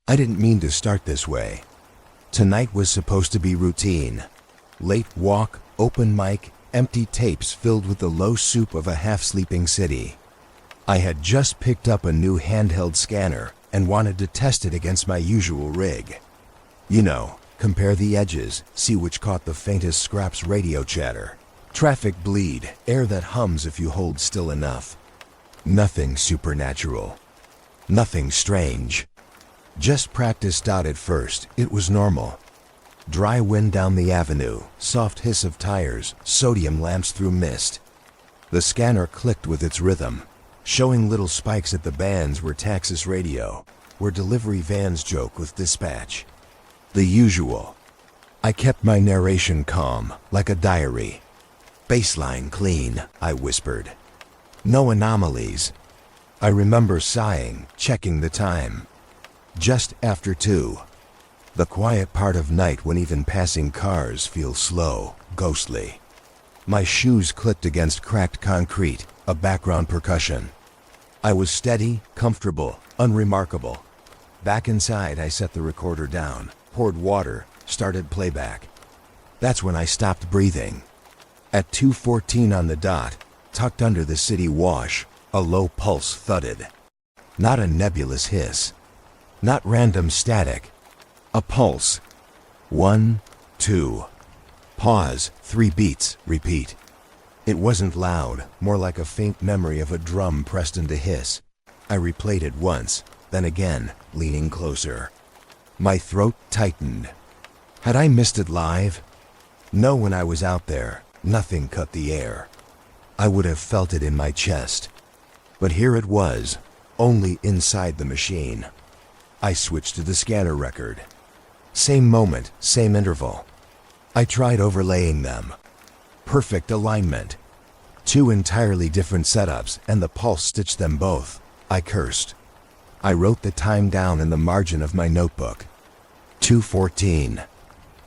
I didn't mean to start this way. Tonight was supposed to be routine. Late walk, open mic, empty tapes filled with the low soup of a half-sleeping city. I had just picked up a new handheld scanner and wanted to test it against my usual rig. You know, compare the edges, see which caught the faintest scraps, radio chatter. Traffic bleed, air that hums if you hold still enough. Nothing supernatural. Nothing strange. Just practiced out at first, it was normal. Dry wind down the avenue, soft hiss of tires, sodium lamps through mist. The scanner clicked with its rhythm, showing little spikes at the bands where Texas radio, where delivery vans joke with dispatch. The usual. I kept my narration calm, like a diary. Baseline clean, I whispered. No anomalies. I remember sighing, checking the time. Just after 2. The quiet part of night when even passing cars feel slow, ghostly. My shoes clicked against cracked concrete, a background percussion. I was steady, comfortable, unremarkable. Back inside, I set the recorder down, poured water, started playback. That's when I stopped breathing. At 2:14 on the dot, tucked under the city wash, a low pulse thudded. Not a nebulous hiss. Not random static. A pulse. 1, 2. Pause, 3 beats, repeat. It wasn't loud, more like a faint memory of a drum pressed into hiss. I replayed it once, then again, leaning closer. My throat tightened. Had I missed it live? No, when I was out there, nothing cut the air. I would have felt it in my chest. But here it was, only inside the machine. I switched to the scanner record. Same moment, same interval. I tried overlaying them. Perfect alignment. 2 entirely different setups, and the pulse stitched them both. I cursed. I wrote the time down in the margin of my notebook. 2:14.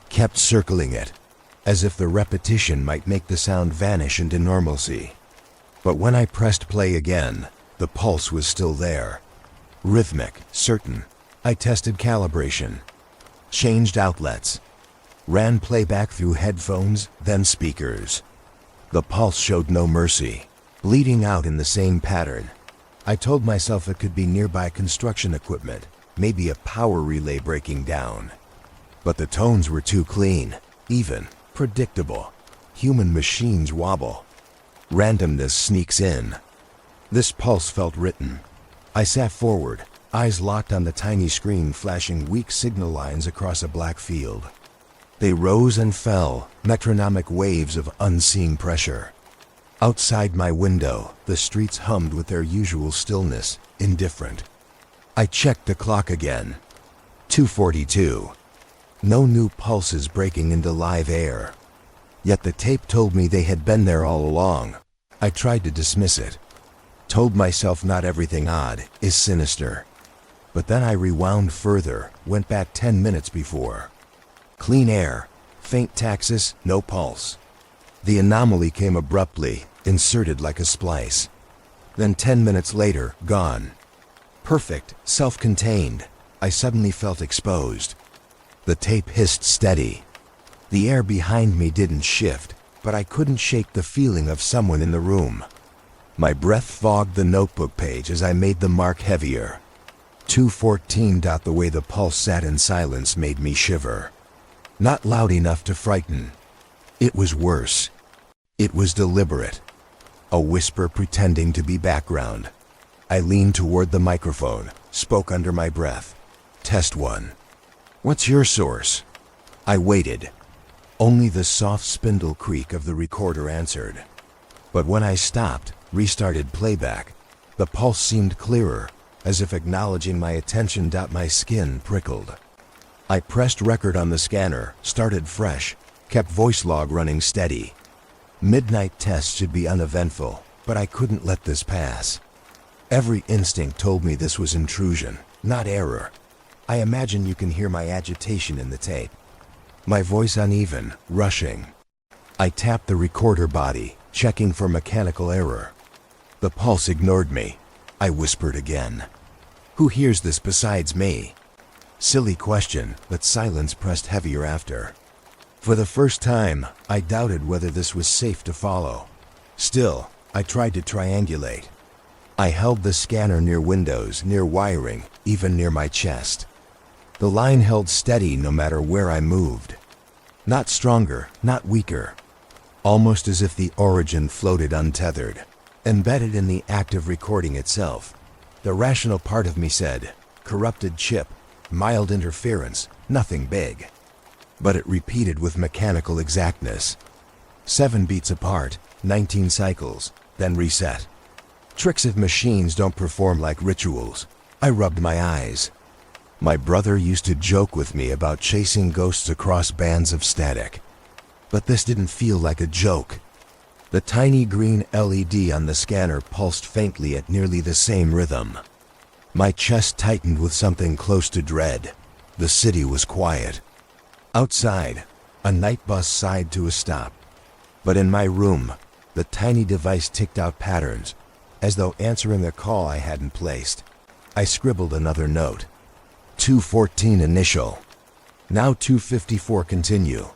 Kept circling it, as if the repetition might make the sound vanish into normalcy. But when I pressed play again, the pulse was still there. Rhythmic, certain. I tested calibration. Changed outlets. Ran playback through headphones, then speakers. The pulse showed no mercy, bleeding out in the same pattern. I told myself it could be nearby construction equipment, maybe a power relay breaking down. But the tones were too clean, even, predictable. Human machines wobble. Randomness sneaks in. This pulse felt written. I sat forward, eyes locked on the tiny screen flashing weak signal lines across a black field. They rose and fell, metronomic waves of unseen pressure. Outside my window, the streets hummed with their usual stillness, indifferent. I checked the clock again. 2:42. No new pulses breaking into live air. Yet the tape told me they had been there all along. I tried to dismiss it. Told myself not everything odd is sinister. But then I rewound further, went back 10 minutes before. Clean air, faint taxis, no pulse. The anomaly came abruptly, inserted like a splice. Then 10 minutes later, gone. Perfect, self-contained. I suddenly felt exposed. The tape hissed steady. The air behind me didn't shift, but I couldn't shake the feeling of someone in the room. My breath fogged the notebook page as I made the mark heavier. 2:14. The way the pulse sat in silence made me shiver. Not loud enough to frighten. It was worse. It was deliberate. A whisper pretending to be background. I leaned toward the microphone, spoke under my breath. Test 1. What's your source? I waited. Only the soft spindle creak of the recorder answered. But when I stopped, restarted playback, the pulse seemed clearer, as if acknowledging my attention. My skin prickled. I pressed record on the scanner, started fresh, kept voice log running steady. Midnight test should be uneventful, but I couldn't let this pass. Every instinct told me this was intrusion, not error. I imagine you can hear my agitation in the tape. My voice uneven, rushing. I tapped the recorder body, checking for mechanical error. The pulse ignored me. I whispered again. Who hears this besides me? Silly question, but silence pressed heavier after. For the first time, I doubted whether this was safe to follow. Still, I tried to triangulate. I held the scanner near windows, near wiring, even near my chest. The line held steady no matter where I moved. Not stronger, not weaker. Almost as if the origin floated untethered, embedded in the act of recording itself. The rational part of me said, corrupted chip, mild interference, nothing big. But it repeated with mechanical exactness. 7 beats apart, 19 cycles, then reset. Tricks of machines don't perform like rituals. I rubbed my eyes. My brother used to joke with me about chasing ghosts across bands of static. But this didn't feel like a joke. The tiny green LED on the scanner pulsed faintly at nearly the same rhythm. My chest tightened with something close to dread. The city was quiet. Outside, a night bus sighed to a stop. But in my room, the tiny device ticked out patterns, as though answering a call I hadn't placed. I scribbled another note. 214 initial. Now 254 continue.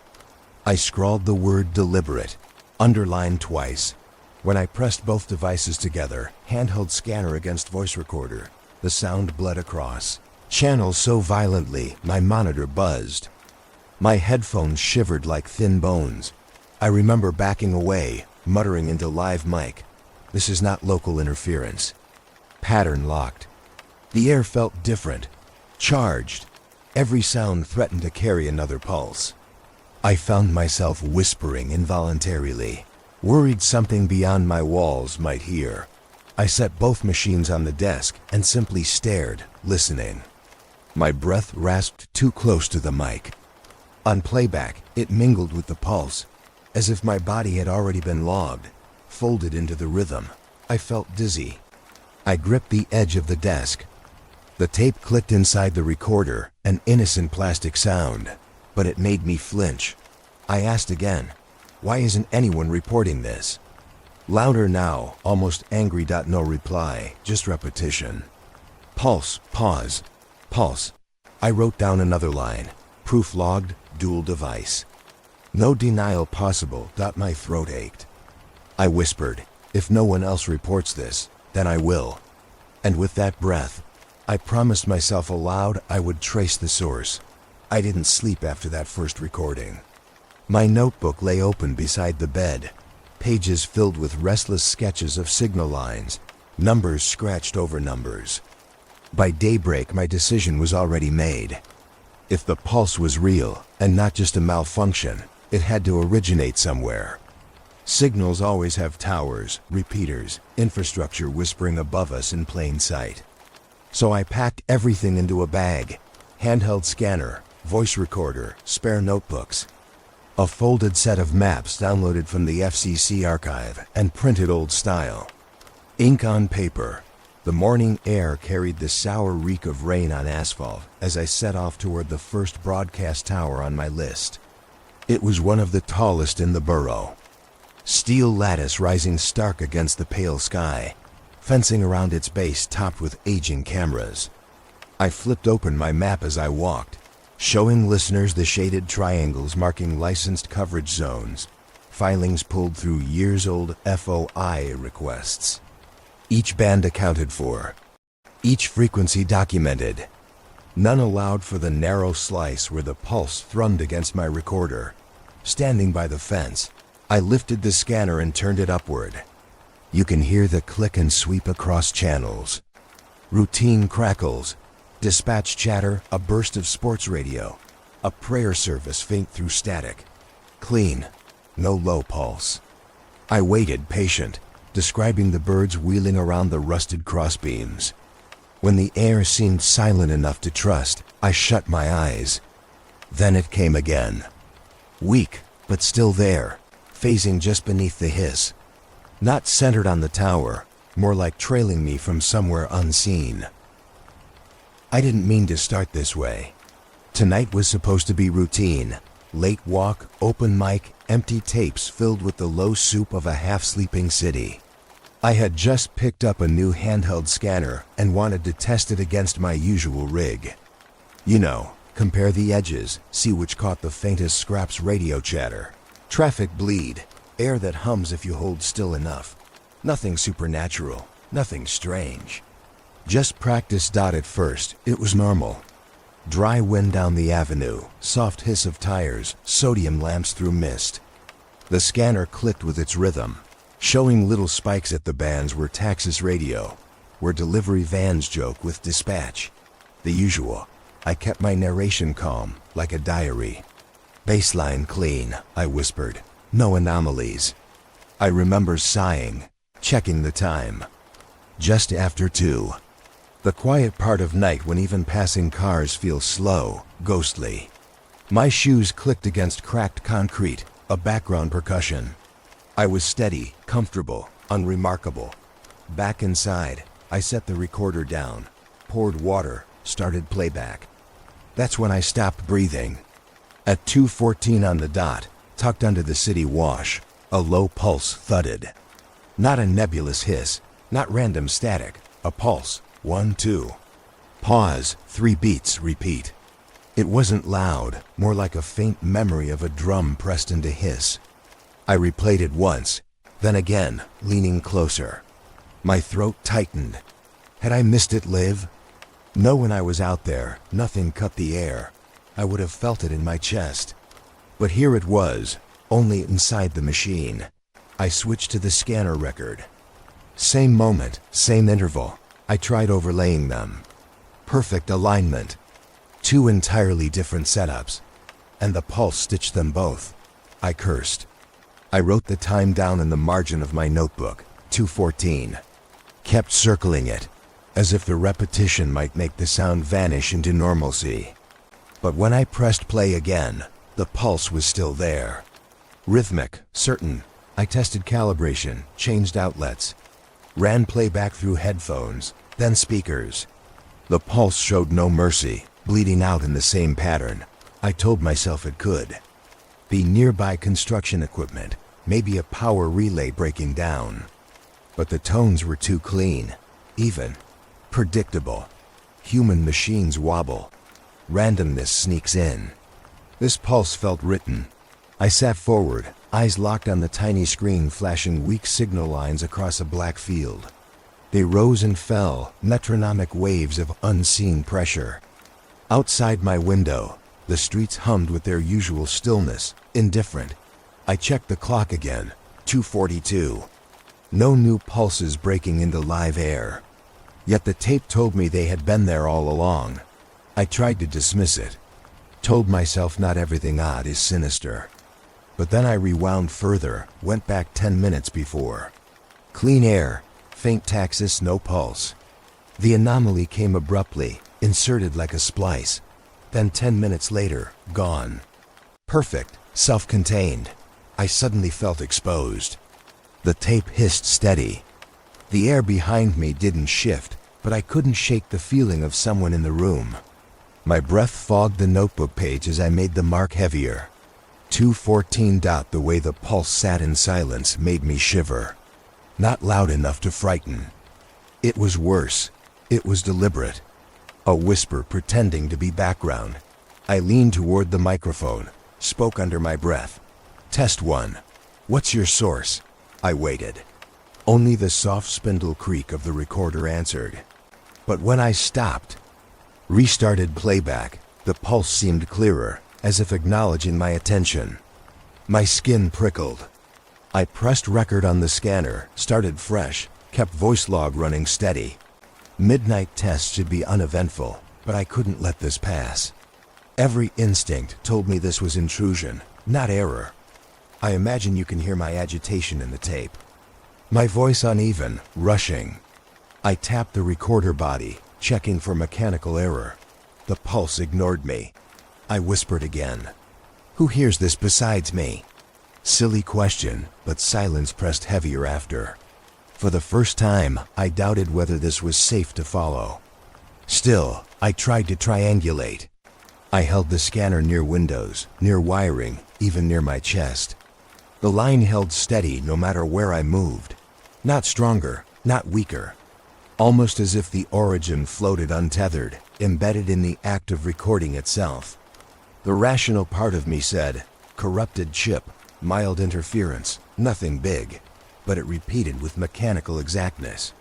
I scrawled the word deliberate, underlined twice. When I pressed both devices together, handheld scanner against voice recorder, the sound bled across. Channels so violently, my monitor buzzed. My headphones shivered like thin bones. I remember backing away, muttering into live mic. This is not local interference. Pattern locked. The air felt different. Charged. Every sound threatened to carry another pulse. I found myself whispering involuntarily, worried something beyond my walls might hear. I set both machines on the desk and simply stared, listening. My breath rasped too close to the mic. On playback, it mingled with the pulse, as if my body had already been logged, folded into the rhythm. I felt dizzy. I gripped the edge of the desk. The tape clicked inside the recorder, an innocent plastic sound, but it made me flinch. I asked again, why isn't anyone reporting this? Louder now, almost angry. No reply, just repetition. Pulse, pause, pulse. I wrote down another line, proof logged, dual device. No denial possible. My throat ached. I whispered, if no one else reports this, then I will. And with that breath, I promised myself aloud I would trace the source. I didn't sleep after that first recording. My notebook lay open beside the bed, pages filled with restless sketches of signal lines, numbers scratched over numbers. By daybreak, my decision was already made. If the pulse was real, and not just a malfunction, it had to originate somewhere. Signals always have towers, repeaters, infrastructure whispering above us in plain sight. So I packed everything into a bag, handheld scanner, voice recorder, spare notebooks, a folded set of maps downloaded from the FCC archive and printed old style. Ink on paper. The morning air carried the sour reek of rain on asphalt as I set off toward the first broadcast tower on my list. It was one of the tallest in the borough. Steel lattice rising stark against the pale sky, fencing around its base topped with aging cameras. I flipped open my map as I walked, showing listeners the shaded triangles marking licensed coverage zones, filings pulled through years-old FOI requests. Each band accounted for, each frequency documented. None allowed for the narrow slice where the pulse thrummed against my recorder. Standing by the fence, I lifted the scanner and turned it upward. You can hear the click and sweep across channels. Routine crackles, dispatch chatter, a burst of sports radio, a prayer service faint through static. Clean, no low pulse. I waited, patient, describing the birds wheeling around the rusted crossbeams. When the air seemed silent enough to trust, I shut my eyes. Then it came again. Weak, but still there, phasing just beneath the hiss. Not centered on the tower, more like trailing me from somewhere unseen. I didn't mean to start this way. Tonight was supposed to be routine. Late walk, open mic, empty tapes filled with the low soup of a half-sleeping city. I had just picked up a new handheld scanner and wanted to test it against my usual rig. You know, compare the edges, see which caught the faintest scraps. Radio chatter. Traffic bleed. Air that hums if you hold still enough. Nothing supernatural, nothing strange. Just practice. At first, it was normal. Dry wind down the avenue, soft hiss of tires, sodium lamps through mist. The scanner clicked with its rhythm, showing little spikes at the bands where Texas radio, where delivery vans joke with dispatch. The usual. I kept my narration calm, like a diary. Baseline clean, I whispered. No anomalies. I remember sighing, checking the time. Just after 2. The quiet part of night when even passing cars feel slow, ghostly. My shoes clicked against cracked concrete, a background percussion. I was steady, comfortable, unremarkable. Back inside, I set the recorder down, poured water, started playback. That's when I stopped breathing. At 2:14 on the dot, tucked under the city wash, a low pulse thudded. Not a nebulous hiss, not random static, a pulse. 1, 2. Pause, 3 beats, repeat. It wasn't loud, more like a faint memory of a drum pressed into hiss. I replayed it once, then again, leaning closer. My throat tightened. Had I missed it live? No, when I was out there, nothing cut the air. I would have felt it in my chest. But here it was, only inside the machine. I switched to the scanner record. Same moment, same interval. I tried overlaying them. Perfect alignment. 2 entirely different setups. And the pulse stitched them both. I cursed. I wrote the time down in the margin of my notebook, 2:14. Kept circling it, as if the repetition might make the sound vanish into normalcy. But when I pressed play again, the pulse was still there. Rhythmic, certain. I tested calibration, changed outlets. Ran playback through headphones, then speakers. The pulse showed no mercy, bleeding out in the same pattern. I told myself it could be nearby construction equipment, maybe a power relay breaking down. But the tones were too clean, even, predictable. Human machines wobble. Randomness sneaks in. This pulse felt written. I sat forward, eyes locked on the tiny screen flashing weak signal lines across a black field. They rose and fell, metronomic waves of unseen pressure. Outside my window, the streets hummed with their usual stillness, indifferent. I checked the clock again, 2:42. No new pulses breaking into live air. Yet the tape told me they had been there all along. I tried to dismiss it. Told myself not everything odd is sinister. But then I rewound further, went back 10 minutes before. Clean air, faint taxis, no pulse. The anomaly came abruptly, inserted like a splice. Then 10 minutes later, gone. Perfect, self-contained. I suddenly felt exposed. The tape hissed steady. The air behind me didn't shift, but I couldn't shake the feeling of someone in the room. My breath fogged the notebook page as I made the mark heavier. 2:14. The way the pulse sat in silence made me shiver. Not loud enough to frighten. It was worse. It was deliberate. A whisper pretending to be background. I leaned toward the microphone, spoke under my breath. Test 1. What's your source? I waited. Only the soft spindle creak of the recorder answered. But when I stopped, restarted playback, the pulse seemed clearer, as if acknowledging my attention. My skin prickled. I pressed record on the scanner, started fresh, kept voice log running steady. Midnight tests should be uneventful, but I couldn't let this pass. Every instinct told me this was intrusion, not error. I imagine you can hear my agitation in the tape. My voice uneven, rushing. I tapped the recorder body, checking for mechanical error. The pulse ignored me. I whispered again. Who hears this besides me? Silly question, but silence pressed heavier after. For the first time, I doubted whether this was safe to follow. Still, I tried to triangulate. I held the scanner near windows, near wiring, even near my chest. The line held steady no matter where I moved. Not stronger, not weaker. almost as if the origin floated untethered, embedded in the act of recording itself. The rational part of me said, corrupted chip, mild interference, nothing big, but it repeated with mechanical exactness.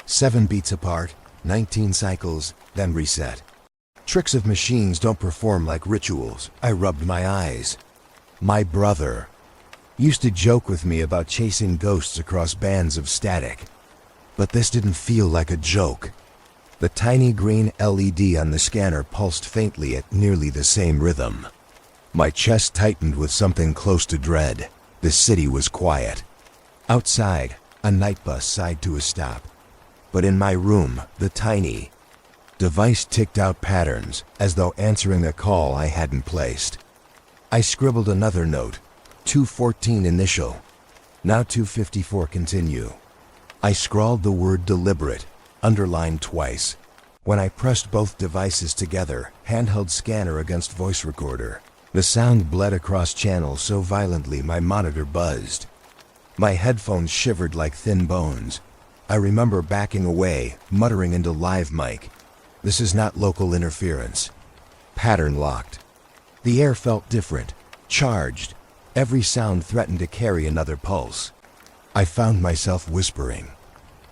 7 beats apart, 19 cycles, then reset. Tricks of machines don't perform like rituals. I rubbed my eyes. My brother used to joke with me about chasing ghosts across bands of static. But this didn't feel like a joke. The tiny green LED on the scanner pulsed faintly at nearly the same rhythm. My chest tightened with something close to dread. The city was quiet. Outside, a night bus sighed to a stop. But in my room, the tiny device ticked out patterns, as though answering a call I hadn't placed. I scribbled another note, 214 initial, now 254 continue. I scrawled the word deliberate, underlined twice. When I pressed both devices together, handheld scanner against voice recorder, the sound bled across channels so violently my monitor buzzed. My headphones shivered like thin bones. I remember backing away, muttering into live mic, "This is not local interference." Pattern locked. The air felt different, charged. Every sound threatened to carry another pulse. I found myself whispering.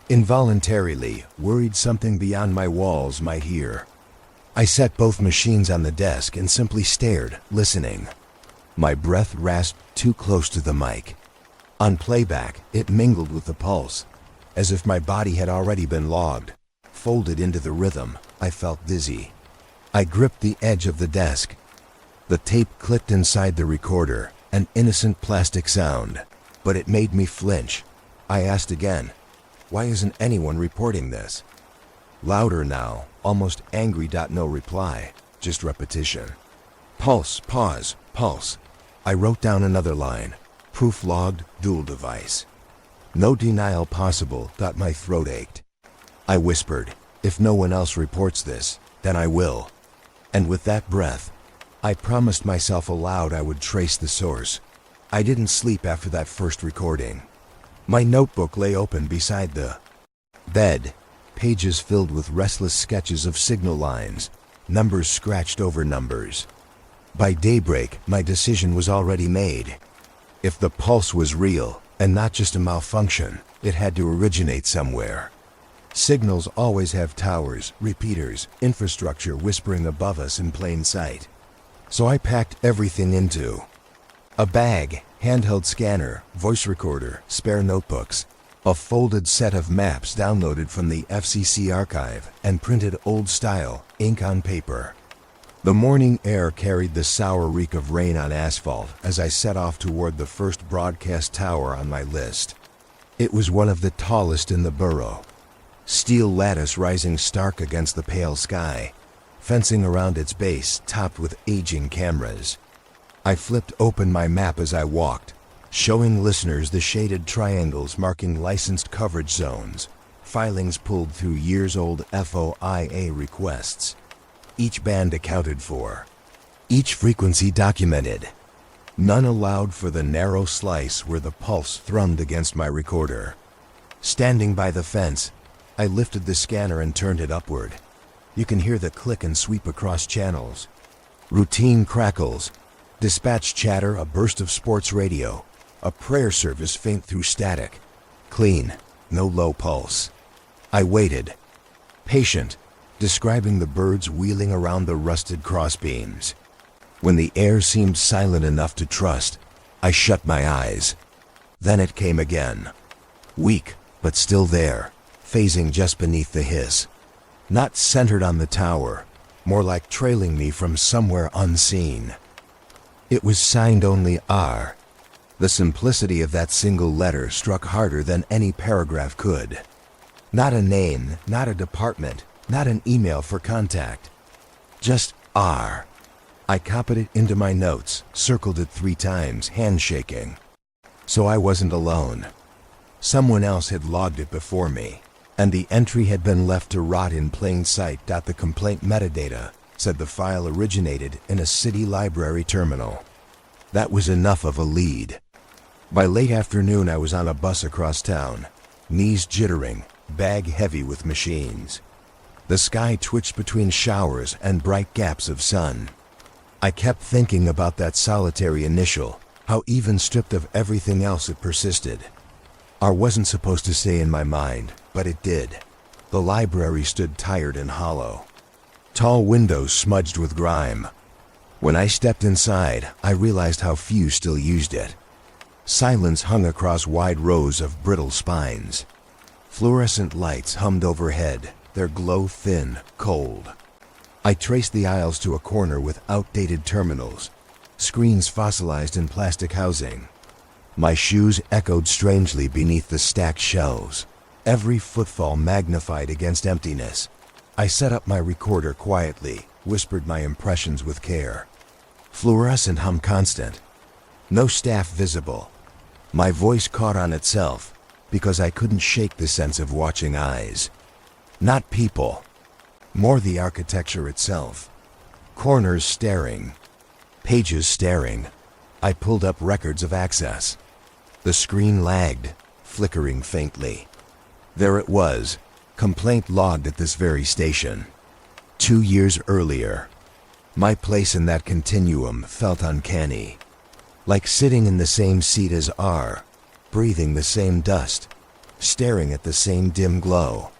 Involuntarily, worried something beyond my walls might hear. I set both machines on the desk and simply stared, listening. My breath rasped too close to the mic. On playback, it mingled with the pulse, as if my body had already been logged. Folded into the rhythm, I felt dizzy. I gripped the edge of the desk. The tape clicked inside the recorder, an innocent plastic sound, but it made me flinch. I asked again, "Why isn't anyone reporting this?" Louder now, almost angry. No reply, just repetition. Pulse, pause, pulse. I wrote down another line. Proof logged, dual device. No denial possible. My throat ached. I whispered, "If no one else reports this, then I will." And with that breath, I promised myself aloud I would trace the source. I didn't sleep after that first recording. My notebook lay open beside the bed, pages filled with restless sketches of signal lines, numbers scratched over numbers. By daybreak, my decision was already made. If the pulse was real, and not just a malfunction, it had to originate somewhere. Signals always have towers, repeaters, infrastructure whispering above us in plain sight. So I packed everything into a bag, handheld scanner, voice recorder, spare notebooks, a folded set of maps downloaded from the FCC archive, and printed old-style, ink on paper. The morning air carried the sour reek of rain on asphalt as I set off toward the first broadcast tower on my list. It was one of the tallest in the borough. Steel lattice rising stark against the pale sky, fencing around its base topped with aging cameras. I flipped open my map as I walked, showing listeners the shaded triangles marking licensed coverage zones, filings pulled through years-old FOIA requests. Each band accounted for, each frequency documented. None allowed for the narrow slice where the pulse thrummed against my recorder. Standing by the fence, I lifted the scanner and turned it upward. You can hear the click and sweep across channels. Routine crackles, dispatch chatter, a burst of sports radio, a prayer service faint through static. Clean, no low pulse. I waited, patient, describing the birds wheeling around the rusted crossbeams. When the air seemed silent enough to trust, I shut my eyes. Then it came again. Weak, but still there, phasing just beneath the hiss. Not centered on the tower, more like trailing me from somewhere unseen. It was signed only R. The simplicity of that single letter struck harder than any paragraph could. Not a name, not a department, not an email for contact. Just R. I copied it into my notes, circled it 3 times, handshaking. So I wasn't alone. Someone else had logged it before me, and the entry had been left to rot in plain sight. The complaint metadata said the file originated in a city library terminal. That was enough of a lead. By late afternoon I was on a bus across town, knees jittering, bag heavy with machines. The sky twitched between showers and bright gaps of sun. I kept thinking about that solitary initial, how even stripped of everything else it persisted. R wasn't supposed to stay in my mind, but it did. The library stood tired and hollow. Tall windows smudged with grime. When I stepped inside, I realized how few still used it. Silence hung across wide rows of brittle spines. Fluorescent lights hummed overhead, their glow thin, cold. I traced the aisles to a corner with outdated terminals, screens fossilized in plastic housing. My shoes echoed strangely beneath the stacked shelves, every footfall magnified against emptiness. I set up my recorder quietly, whispered my impressions with care. Fluorescent hum constant. No staff visible. My voice caught on itself, because I couldn't shake the sense of watching eyes. Not people. More the architecture itself. Corners staring. Pages staring. I pulled up records of access. The screen lagged, flickering faintly. There it was, complaint logged at this very station. 2 years earlier. My place in that continuum felt uncanny. Like sitting in the same seat as R, breathing the same dust, staring at the same dim glow.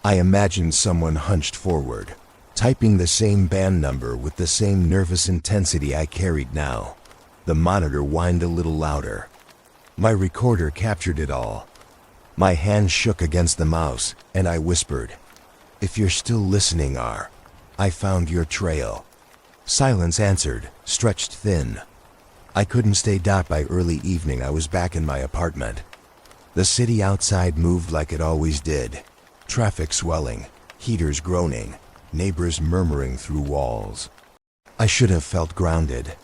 I imagined someone hunched forward, typing the same band number with the same nervous intensity I carried now. The monitor whined a little louder. My recorder captured it all. My hand shook against the mouse, and I whispered, "If you're still listening, R, I found your trail." Silence answered, stretched thin. I couldn't stay. By early evening, I was back in my apartment. The city outside moved like it always did. Traffic swelling, heaters groaning, neighbors murmuring through walls. I should have felt grounded.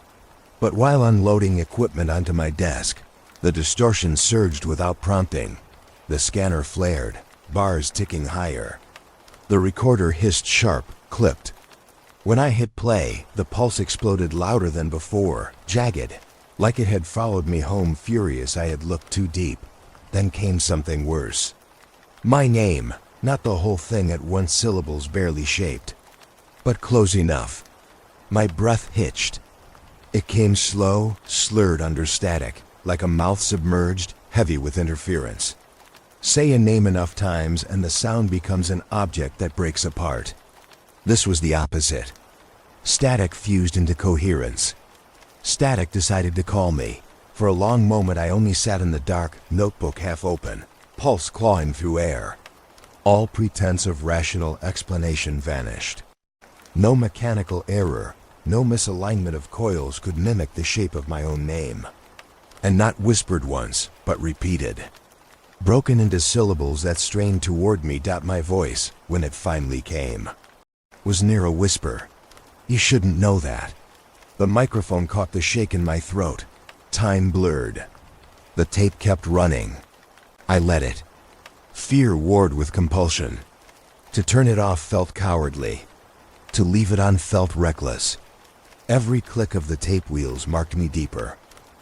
But while unloading equipment onto my desk, the distortion surged without prompting. The scanner flared, bars ticking higher. The recorder hissed sharp, clipped. When I hit play, the pulse exploded louder than before, jagged, like it had followed me home, furious I had looked too deep. Then came something worse. My name, not the whole thing at once, syllables barely shaped, but close enough. My breath hitched. It came slow, slurred under static, like a mouth submerged, heavy with interference. Say a name enough times and the sound becomes an object that breaks apart. This was the opposite. Static fused into coherence. Static decided to call me. For a long moment I only sat in the dark, notebook half open, pulse clawing through air. All pretense of rational explanation vanished. No mechanical error, no misalignment of coils could mimic the shape of my own name. And not whispered once, but repeated. Broken into syllables that strained toward me. My voice, when it finally came, was near a whisper. You shouldn't know that. The microphone caught the shake in my throat. Time blurred. The tape kept running. I let it. Fear warred with compulsion. To turn it off felt cowardly. To leave it on felt reckless. Every click of the tape wheels marked me deeper.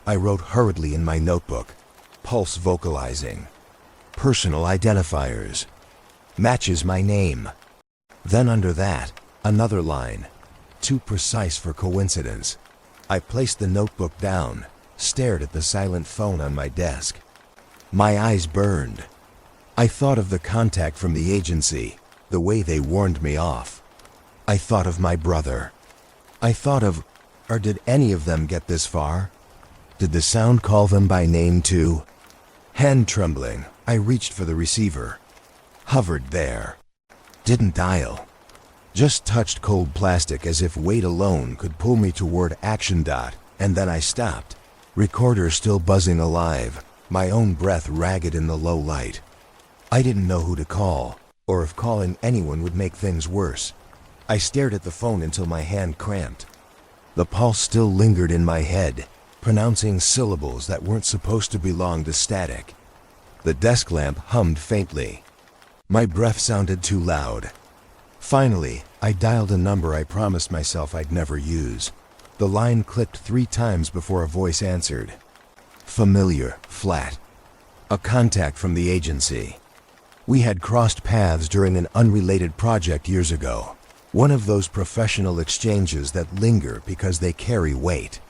I wrote hurriedly in my notebook, pulse vocalizing. Personal identifiers. Matches my name. Then under that, another line. Too precise for coincidence. I placed the notebook down, stared at the silent phone on my desk. My eyes burned. I thought of the contact from the agency, the way they warned me off. I thought of my brother. I thought of, or did any of them get this far? Did the sound call them by name too? Hand trembling, I reached for the receiver. Hovered there. Didn't dial. Just touched cold plastic as if weight alone could pull me toward action. And then I stopped. Recorder still buzzing alive, my own breath ragged in the low light. I didn't know who to call, or if calling anyone would make things worse. I stared at the phone until my hand cramped. The pulse still lingered in my head, pronouncing syllables that weren't supposed to belong to static. The desk lamp hummed faintly. My breath sounded too loud. Finally, I dialed a number I promised myself I'd never use. The line clicked 3 times before a voice answered. Familiar, flat. A contact from the agency. We had crossed paths during an unrelated project years ago. One of those professional exchanges that linger because they carry weight.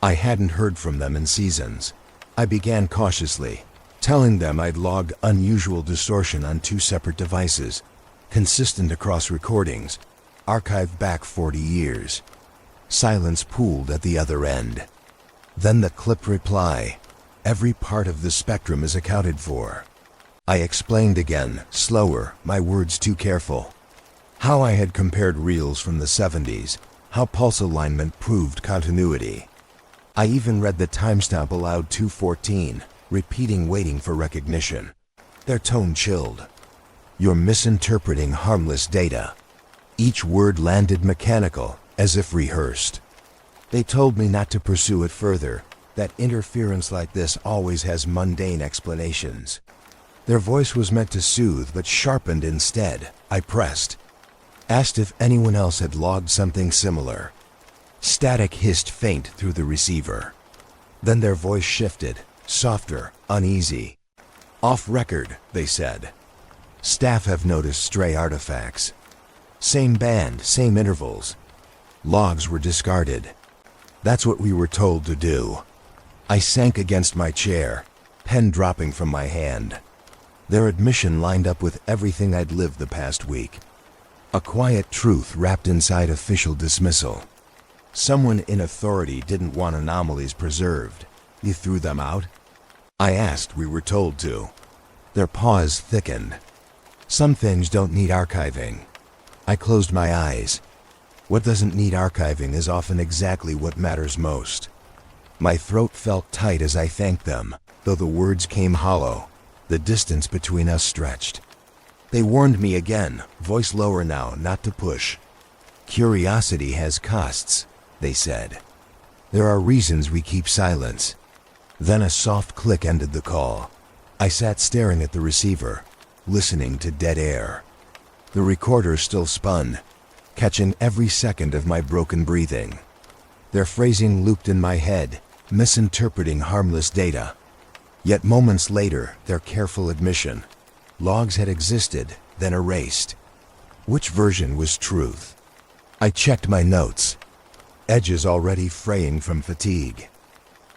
I hadn't heard from them in seasons. I began cautiously, telling them I'd logged unusual distortion on 2 separate devices, consistent across recordings, archived back 40 years. Silence pooled at the other end. Then the clipped reply, "Every part of the spectrum is accounted for." I explained again, slower, my words too careful. How I had compared reels from the 70s, how pulse alignment proved continuity. I even read the timestamp aloud 2:14, repeating waiting for recognition. Their tone chilled. "You're misinterpreting harmless data." Each word landed mechanical, as if rehearsed. They told me not to pursue it further, that interference like this always has mundane explanations. Their voice was meant to soothe but sharpened instead. I pressed. Asked if anyone else had logged something similar. Static hissed faint through the receiver. Then their voice shifted, softer, uneasy. "Off record," they said. "Staff have noticed stray artifacts. Same band, same intervals. Logs were discarded. That's what we were told to do." I sank against my chair, pen dropping from my hand. Their admission lined up with everything I'd lived the past week. A quiet truth wrapped inside official dismissal. Someone in authority didn't want anomalies preserved. You threw them out? I asked. We were told to. Their pause thickened. Some things don't need archiving. I closed my eyes. What doesn't need archiving is often exactly what matters most. My throat felt tight as I thanked them, though the words came hollow. The distance between us stretched. They warned me again, voice lower now, not to push. "Curiosity has costs," they said. "There are reasons we keep silence." Then a soft click ended the call. I sat staring at the receiver, listening to dead air. The recorder still spun, catching every second of my broken breathing. Their phrasing looped in my head, misinterpreting harmless data. Yet moments later, their careful admission. Logs had existed, then erased. Which version was truth? I checked my notes. Edges already fraying from fatigue.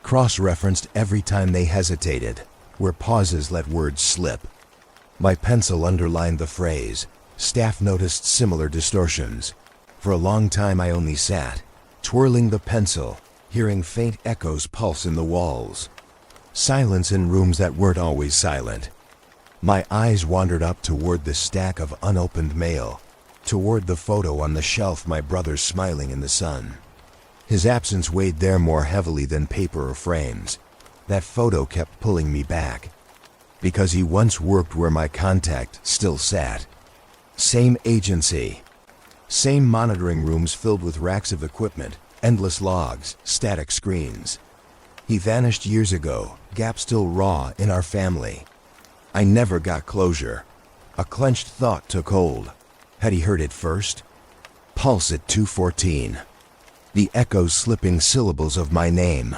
Cross-referenced every time they hesitated, where pauses let words slip. My pencil underlined the phrase. Staff noticed similar distortions. For a long time I only sat, twirling the pencil, hearing faint echoes pulse in the walls. Silence in rooms that weren't always silent. My eyes wandered up toward the stack of unopened mail, toward the photo on the shelf, my brother smiling in the sun. His absence weighed there more heavily than paper or frames. That photo kept pulling me back. Because he once worked where my contact still sat. Same agency. Same monitoring rooms filled with racks of equipment, endless logs, static screens. He vanished years ago, gap still raw in our family. I never got closure. A clenched thought took hold. Had he heard it first? Pulse at 2:14. The echoes slipping syllables of my name.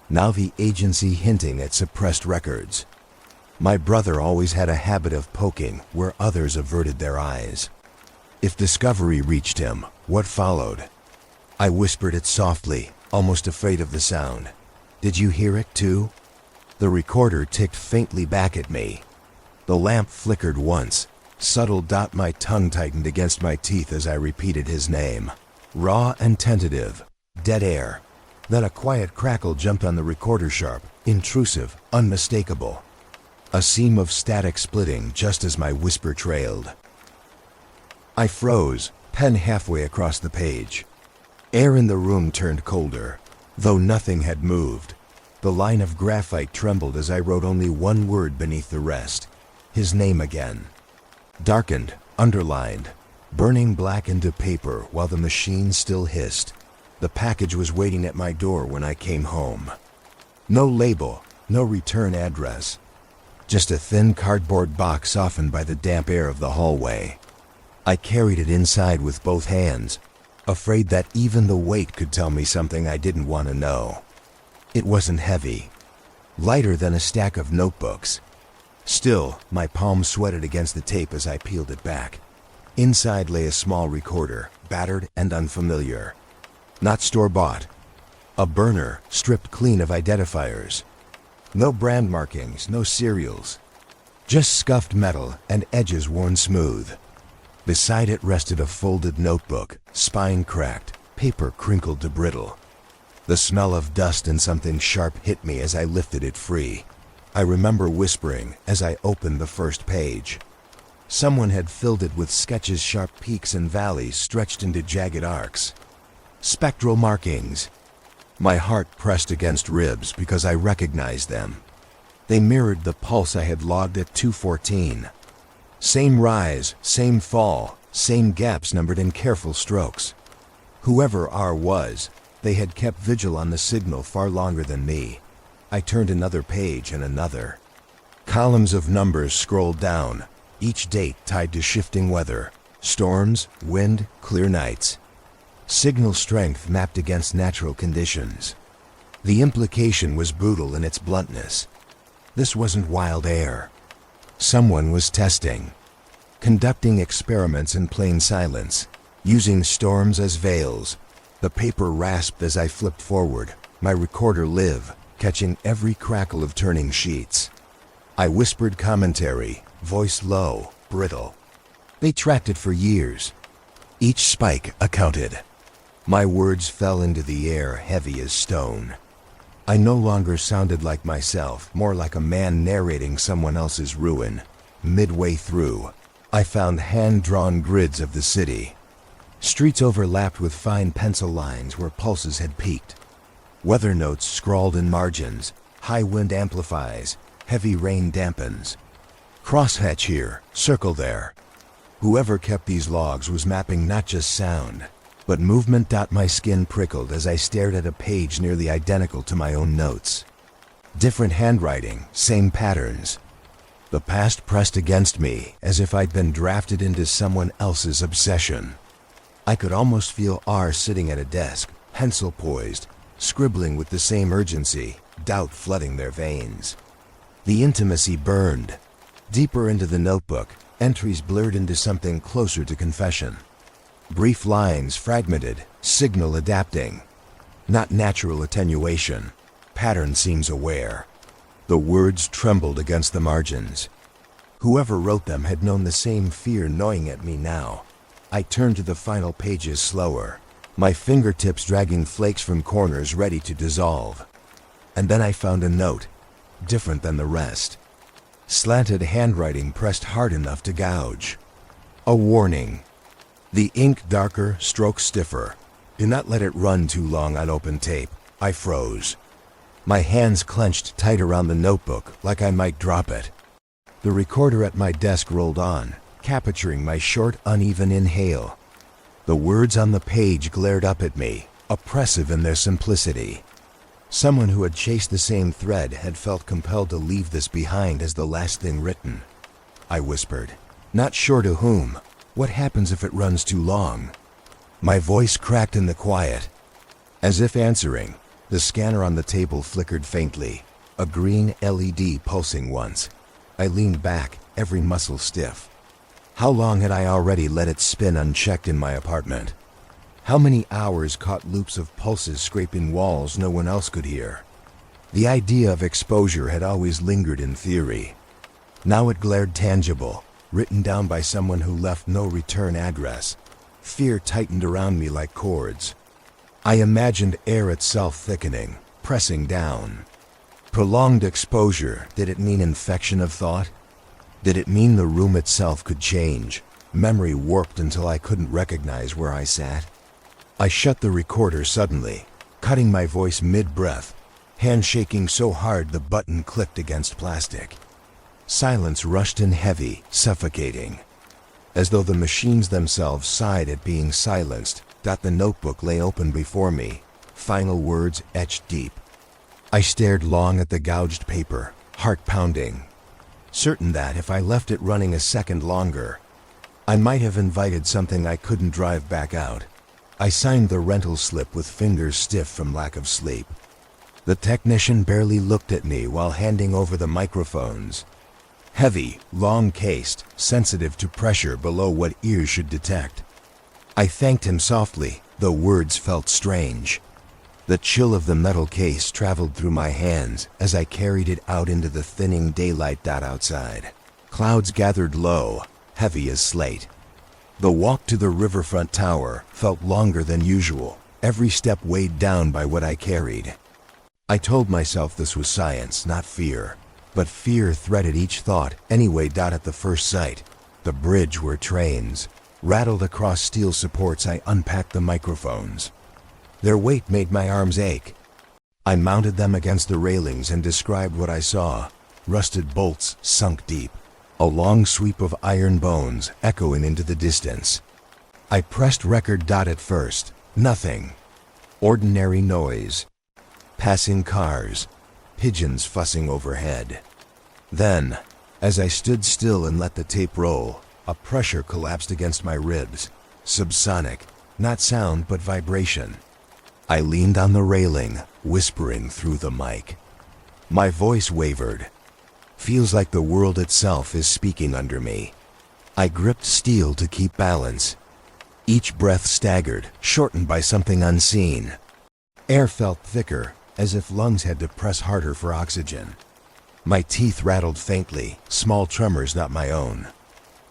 Now the agency hinting at suppressed records. My brother always had a habit of poking where others averted their eyes. If discovery reached him, what followed? I whispered it softly, almost afraid of the sound. "Did you hear it too?" The recorder ticked faintly back at me. The lamp flickered once. Subtle dot. My tongue tightened against my teeth as I repeated his name. Raw and tentative. Dead air. Then a quiet crackle jumped on the recorder, sharp, intrusive, unmistakable. A seam of static splitting just as my whisper trailed. I froze, pen halfway across the page. Air in the room turned colder, though nothing had moved. The line of graphite trembled as I wrote only one word beneath the rest. His name again. Darkened, underlined, burning black into paper while the machine still hissed. The package was waiting at my door when I came home. No label, no return address. Just a thin cardboard box softened by the damp air of the hallway. I carried it inside with both hands, afraid that even the weight could tell me something I didn't want to know. It wasn't heavy. Lighter than a stack of notebooks. Still, my palm sweated against the tape as I peeled it back. Inside lay a small recorder, battered and unfamiliar. Not store-bought. A burner, stripped clean of identifiers. No brand markings, no serials. Just scuffed metal and edges worn smooth. Beside it rested a folded notebook, spine cracked, paper crinkled to brittle. The smell of dust and something sharp hit me as I lifted it free. I remember whispering as I opened the first page. Someone had filled it with sketches, sharp peaks and valleys stretched into jagged arcs. Spectral markings. My heart pressed against ribs because I recognized them. They mirrored the pulse I had logged at 2:14. Same rise, same fall, same gaps numbered in careful strokes. Whoever R was, they had kept vigil on the signal far longer than me. I turned another page and another. Columns of numbers scrolled down, each date tied to shifting weather, storms, wind, clear nights. Signal strength mapped against natural conditions. The implication was brutal in its bluntness. This wasn't wild air. Someone was testing, conducting experiments in plain silence, using storms as veils. The paper rasped as I flipped forward, my recorder live, catching every crackle of turning sheets. I whispered commentary, voice low, brittle. They tracked it for years. Each spike accounted. My words fell into the air heavy as stone. I no longer sounded like myself, more like a man narrating someone else's ruin. Midway through, I found hand-drawn grids of the city. Streets overlapped with fine pencil lines where pulses had peaked. Weather notes scrawled in margins. High wind amplifies, heavy rain dampens. Crosshatch here, circle there. Whoever kept these logs was mapping not just sound, but movement. My skin prickled as I stared at a page nearly identical to my own notes. Different handwriting, same patterns. The past pressed against me as if I'd been drafted into someone else's obsession. I could almost feel R sitting at a desk, pencil poised, scribbling with the same urgency, doubt flooding their veins. The intimacy burned. Deeper into the notebook, entries blurred into something closer to confession. Brief lines fragmented, signal adapting. Not natural attenuation. Pattern seems aware. The words trembled against the margins. Whoever wrote them had known the same fear gnawing at me now. I turned to the final pages slower, my fingertips dragging flakes from corners ready to dissolve. And then I found a note, different than the rest. Slanted handwriting pressed hard enough to gouge. A warning. The ink darker, stroke stiffer. Do not let it run too long on open tape. I froze. My hands clenched tight around the notebook like I might drop it. The recorder at my desk rolled on, capturing my short, uneven inhale. The words on the page glared up at me, oppressive in their simplicity. Someone who had chased the same thread had felt compelled to leave this behind as the last thing written. I whispered, not sure to whom. What happens if it runs too long? My voice cracked in the quiet. As if answering, the scanner on the table flickered faintly, a green LED pulsing once. I leaned back, every muscle stiff. How long had I already let it spin unchecked in my apartment? How many hours caught loops of pulses scraping walls no one else could hear? The idea of exposure had always lingered in theory. Now it glared tangible, written down by someone who left no return address. Fear tightened around me like cords. I imagined air itself thickening, pressing down. Prolonged exposure, did it mean infection of thought? Did it mean the room itself could change, memory warped until I couldn't recognize where I sat? I shut the recorder suddenly, cutting my voice mid-breath, hand shaking so hard the button clicked against plastic. Silence rushed in heavy, suffocating. As though the machines themselves sighed at being silenced, the notebook lay open before me, final words etched deep. I stared long at the gouged paper, heart pounding, certain that if I left it running a second longer, I might have invited something I couldn't drive back out. I signed the rental slip with fingers stiff from lack of sleep. The technician barely looked at me while handing over the microphones. Heavy, long-cased, sensitive to pressure below what ears should detect. I thanked him softly, though words felt strange. The chill of the metal case traveled through my hands as I carried it out into the thinning daylight outside. Clouds gathered low, heavy as slate. The walk to the riverfront tower felt longer than usual, every step weighed down by what I carried. I told myself this was science, not fear. But fear threaded each thought anyway. At the first sight, the bridge where trains rattled across steel supports, I unpacked the microphones. Their weight made my arms ache. I mounted them against the railings and described what I saw. Rusted bolts sunk deep, a long sweep of iron bones echoing into the distance. I pressed record. At first, nothing. Ordinary noise. Passing cars, pigeons fussing overhead. Then, as I stood still and let the tape roll, a pressure collapsed against my ribs. Subsonic, not sound but vibration. I leaned on the railing, whispering through the mic. My voice wavered. Feels like the world itself is speaking under me. I gripped steel to keep balance. Each breath staggered, shortened by something unseen. Air felt thicker, as if lungs had to press harder for oxygen. My teeth rattled faintly, small tremors not my own.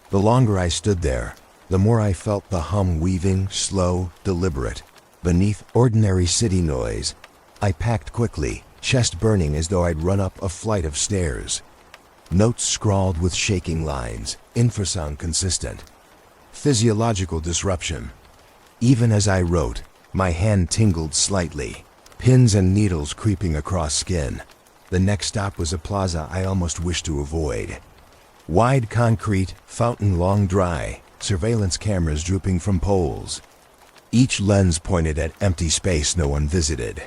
The longer I stood there, the more I felt the hum weaving, slow, deliberate. Beneath ordinary city noise, I packed quickly, chest burning as though I'd run up a flight of stairs. Notes scrawled with shaking lines, infrasound consistent. Physiological disruption. Even as I wrote, my hand tingled slightly, pins and needles creeping across skin. The next stop was a plaza I almost wished to avoid. Wide concrete, fountain long dry, surveillance cameras drooping from poles. Each lens pointed at empty space no one visited.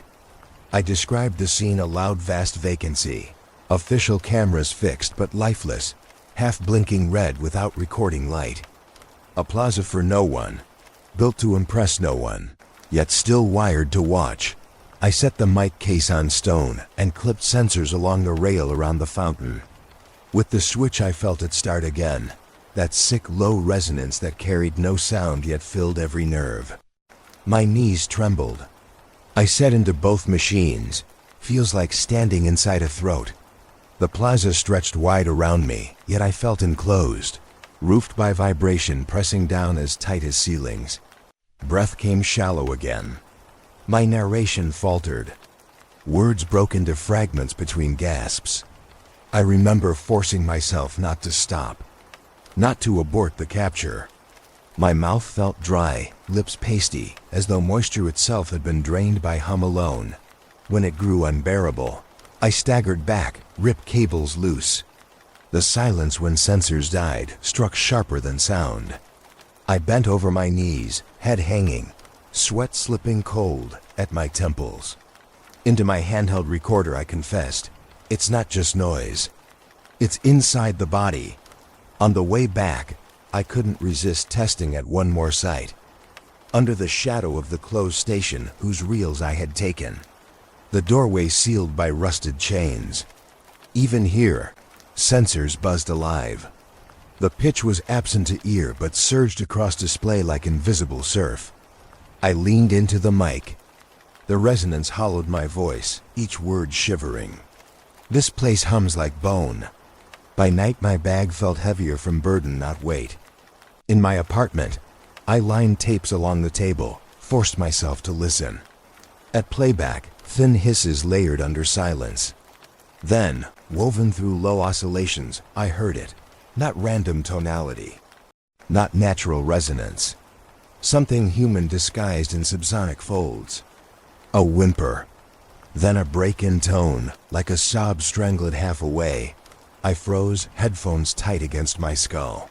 I described the scene: a loud, vast vacancy. Official cameras fixed but lifeless, half blinking red without recording light. A plaza for no one, built to impress no one, yet still wired to watch. I set the mic case on stone and clipped sensors along the rail around the fountain. With the switch I felt it start again, that sick low resonance that carried no sound yet filled every nerve. My knees trembled. I set into both machines. Feels like standing inside a throat. The plaza stretched wide around me, yet I felt enclosed, roofed by vibration pressing down as tight as ceilings. Breath came shallow again. My narration faltered. Words broke into fragments between gasps. I remember forcing myself not to stop, not to abort the capture. My mouth felt dry, lips pasty, as though moisture itself had been drained by hum alone. When it grew unbearable, I staggered back, ripped cables loose. The silence when sensors died struck sharper than sound. I bent over my knees, head hanging, sweat slipping cold at my temples. Into my handheld recorder I confessed, it's not just noise. It's inside the body. On the way back, I couldn't resist testing at one more site. Under the shadow of the closed station whose reels I had taken. The doorway sealed by rusted chains. Even here, sensors buzzed alive. The pitch was absent to ear but surged across display like invisible surf. I leaned into the mic. The resonance hollowed my voice, each word shivering. This place hums like bone. By night my bag felt heavier from burden, not weight. In my apartment, I lined tapes along the table, forced myself to listen. At playback, thin hisses layered under silence. Then, woven through low oscillations, I heard it. Not random tonality. Not natural resonance. Something human disguised in subsonic folds. A whimper. Then a break in tone, like a sob strangled half away. I froze, headphones tight against my skull.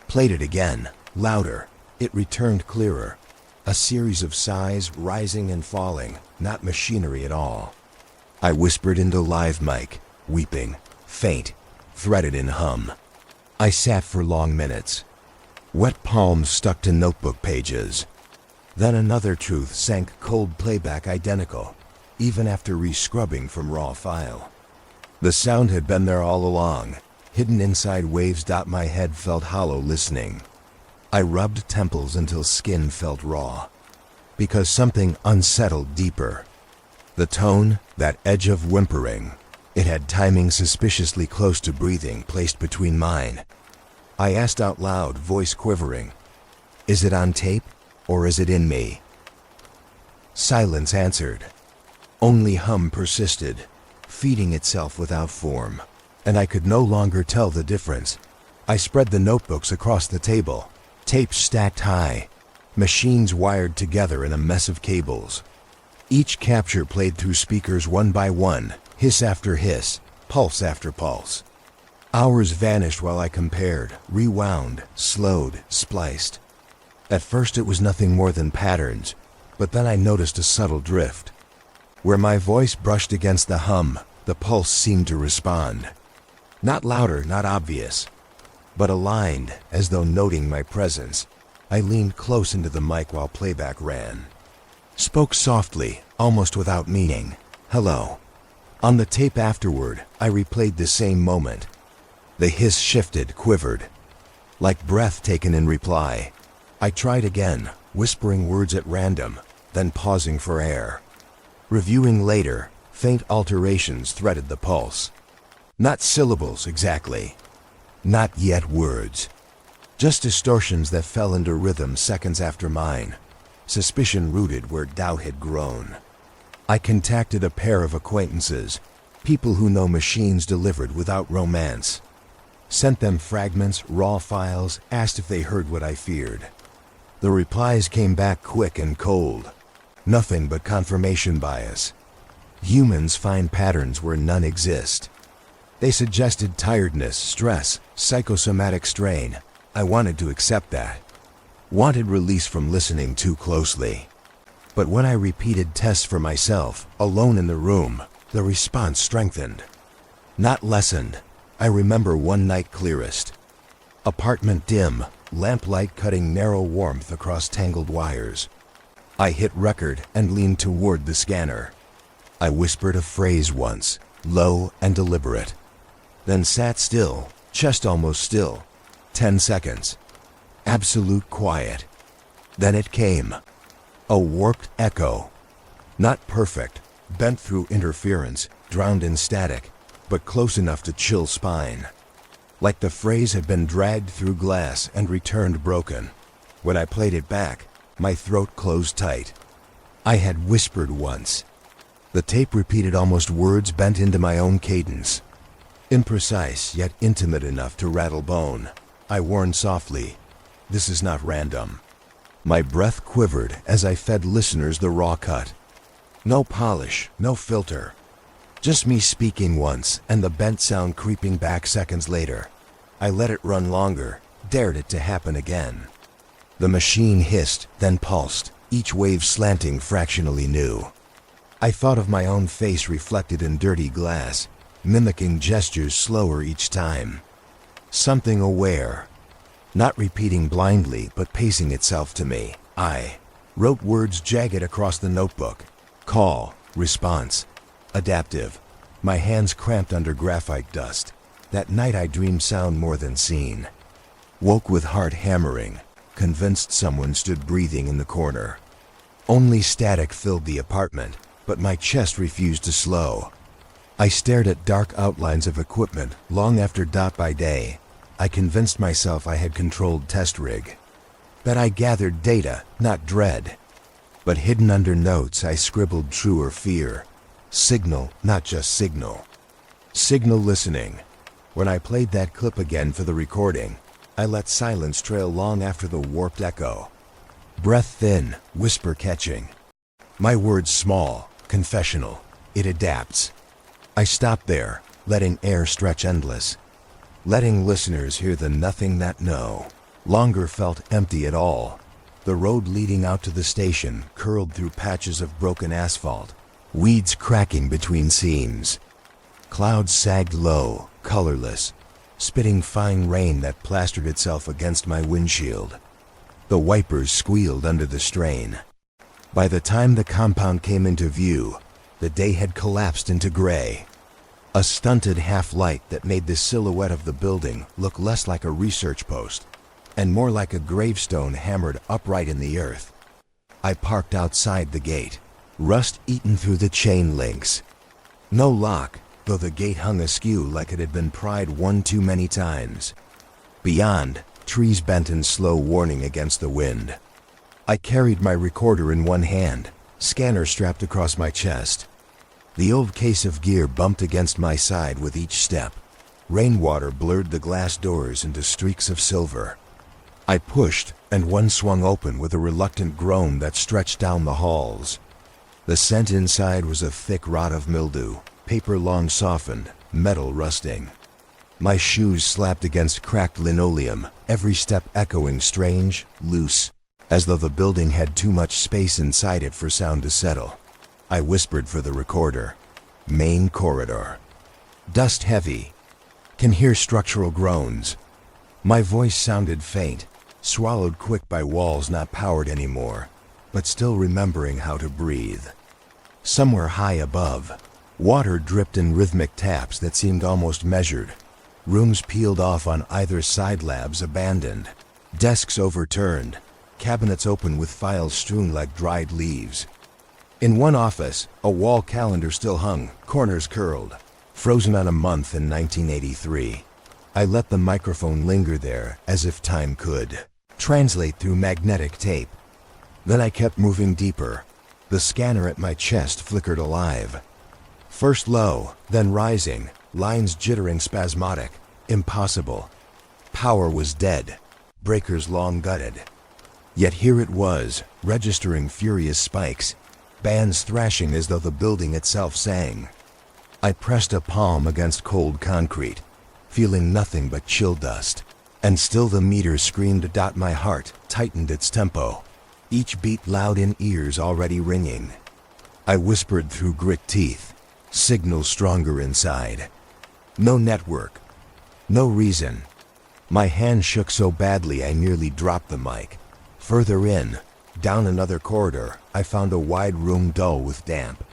Played it again, louder. It returned clearer. A series of sighs rising and falling, not machinery at all. I whispered into live mic, weeping, faint, threaded in hum. I sat for long minutes. Wet palms stuck to notebook pages. Then another truth sank cold, playback identical, even after re-scrubbing from raw file. The sound had been there all along, hidden inside waves. My head felt hollow listening. I rubbed temples until skin felt raw. Because something unsettled deeper. The tone, that edge of whimpering, it had timing suspiciously close to breathing placed between mine. I asked out loud, voice quivering, "Is it on tape, or is it in me?" Silence answered. Only hum persisted, feeding itself without form, and I could no longer tell the difference. I spread the notebooks across the table, tapes stacked high, machines wired together in a mess of cables. Each capture played through speakers one by one, hiss after hiss, pulse after pulse. Hours vanished while I compared, rewound, slowed, spliced. At first it was nothing more than patterns, but then I noticed a subtle drift. Where my voice brushed against the hum, the pulse seemed to respond. Not louder, not obvious, but aligned, as though noting my presence. I leaned close into the mic while playback ran. Spoke softly, almost without meaning. "Hello." On the tape afterward, I replayed the same moment. The hiss shifted, quivered, like breath taken in reply. I tried again, whispering words at random, then pausing for air. Reviewing later, faint alterations threaded the pulse. Not syllables exactly. Not yet words. Just distortions that fell into rhythm seconds after mine. Suspicion rooted where doubt had grown. I contacted a pair of acquaintances, people who know machines delivered without romance. Sent them fragments, raw files, asked if they heard what I feared. The replies came back quick and cold. Nothing but confirmation bias. Humans find patterns where none exist. They suggested tiredness, stress, psychosomatic strain. I wanted to accept that. Wanted release from listening too closely. But when I repeated tests for myself, alone in the room, the response strengthened. Not lessened. I remember one night clearest. Apartment dim, lamplight cutting narrow warmth across tangled wires. I hit record and leaned toward the scanner. I whispered a phrase once, low and deliberate. Then sat still, chest almost still. 10 seconds. Absolute quiet. Then it came. A warped echo. Not perfect, bent through interference, drowned in static, but close enough to chill spine. Like the phrase had been dragged through glass and returned broken. When I played it back, my throat closed tight. I had whispered once. The tape repeated almost words bent into my own cadence. Imprecise, yet intimate enough to rattle bone. I warned softly, "This is not random." My breath quivered as I fed listeners the raw cut. No polish, no filter. Just me speaking once and the bent sound creeping back seconds later. I let it run longer, dared it to happen again. The machine hissed, then pulsed, each wave slanting fractionally new. I thought of my own face reflected in dirty glass, mimicking gestures slower each time. Something aware. Not repeating blindly, but pacing itself to me. I wrote words jagged across the notebook. Call, response, adaptive. My hands cramped under graphite dust. That night I dreamed sound more than seen. Woke with heart hammering, convinced someone stood breathing in the corner. Only static filled the apartment, but my chest refused to slow. I stared at dark outlines of equipment long after dot by day. I convinced myself I had controlled test rig. That I gathered data, not dread. But hidden under notes I scribbled true or fear. Signal, not just signal. Signal listening. When I played that clip again for the recording, I let silence trail long after the warped echo. Breath thin, whisper catching. My words small, confessional. It adapts. I stopped there, letting air stretch endless. Letting listeners hear the nothing that no longer felt empty at all. The road leading out to the station curled through patches of broken asphalt, weeds cracking between seams. Clouds sagged low, colorless, spitting fine rain that plastered itself against my windshield. The wipers squealed under the strain. By the time the compound came into view, the day had collapsed into gray. A stunted half-light that made the silhouette of the building look less like a research post and more like a gravestone hammered upright in the earth. I parked outside the gate, rust eaten through the chain links. No lock, though the gate hung askew like it had been pried one too many times. Beyond, trees bent in slow warning against the wind. I carried my recorder in one hand, scanner strapped across my chest. The old case of gear bumped against my side with each step. Rainwater blurred the glass doors into streaks of silver. I pushed, and one swung open with a reluctant groan that stretched down the halls. The scent inside was a thick rot of mildew, paper long softened, metal rusting. My shoes slapped against cracked linoleum, every step echoing strange, loose, as though the building had too much space inside it for sound to settle. I whispered for the recorder. Main corridor. Dust heavy. Can hear structural groans. My voice sounded faint, swallowed quick by walls not powered anymore, but still remembering how to breathe. Somewhere high above, water dripped in rhythmic taps that seemed almost measured. Rooms peeled off on either side, labs abandoned, desks overturned, cabinets open with files strewn like dried leaves. In one office, a wall calendar still hung, corners curled, frozen on a month in 1983. I let the microphone linger there as if time could translate through magnetic tape. Then I kept moving deeper. The scanner at my chest flickered alive. First low, then rising, lines jittering spasmodic, impossible. Power was dead, breakers long gutted. Yet here it was, registering furious spikes, bands thrashing as though the building itself sang. I pressed a palm against cold concrete, feeling nothing but chill dust, and still the meter screamed. My heart tightened its tempo, each beat loud in ears already ringing. I whispered through grit teeth, signal stronger inside. No network, no reason. My hand shook so badly I nearly dropped the mic. Further in, down another corridor, I found a wide room dull with damp.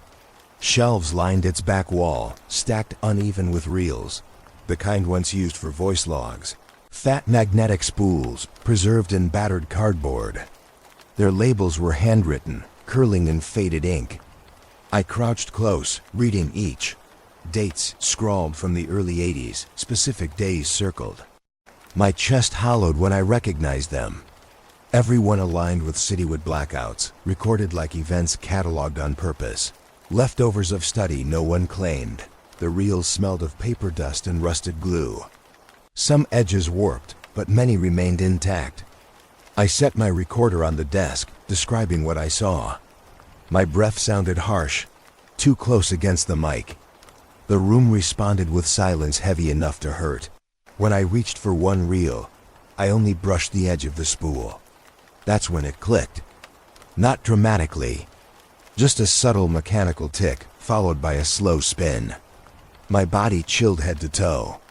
Shelves lined its back wall, stacked uneven with reels, the kind once used for voice logs. Fat magnetic spools, preserved in battered cardboard. Their labels were handwritten, curling in faded ink. I crouched close, reading each. Dates scrawled from the early 80s, specific days circled. My chest hollowed when I recognized them. Every one aligned with Citywood blackouts, recorded like events cataloged on purpose. Leftovers of study no one claimed. The reels smelled of paper dust and rusted glue. Some edges warped, but many remained intact. I set my recorder on the desk, describing what I saw. My breath sounded harsh, too close against the mic. The room responded with silence heavy enough to hurt. When I reached for one reel, I only brushed the edge of the spool. That's when it clicked. Not dramatically, just a subtle mechanical tick, followed by a slow spin. My body chilled head to toe.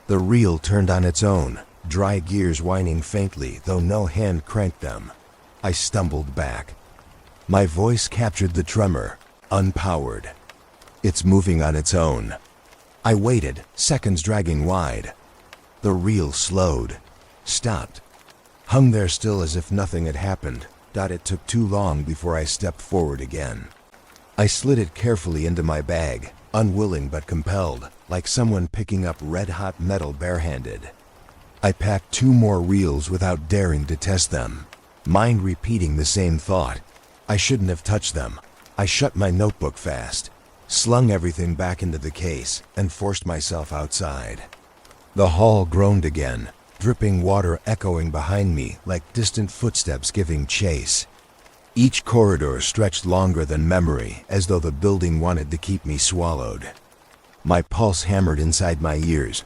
The reel turned on its own, dry gears whining faintly, though no hand cranked them. I stumbled back. My voice captured the tremor, unpowered. It's moving on its own. I waited, seconds dragging wide. The reel slowed, stopped, hung there still as if nothing had happened. It took too long before I stepped forward again. I slid it carefully into my bag, unwilling but compelled, like someone picking up red-hot metal barehanded. I packed 2 more reels without daring to test them, mind repeating the same thought. I shouldn't have touched them. I shut my notebook fast, slung everything back into the case, and forced myself outside. The hall groaned again, dripping water echoing behind me like distant footsteps giving chase. Each corridor stretched longer than memory, as though the building wanted to keep me swallowed. My pulse hammered inside my ears,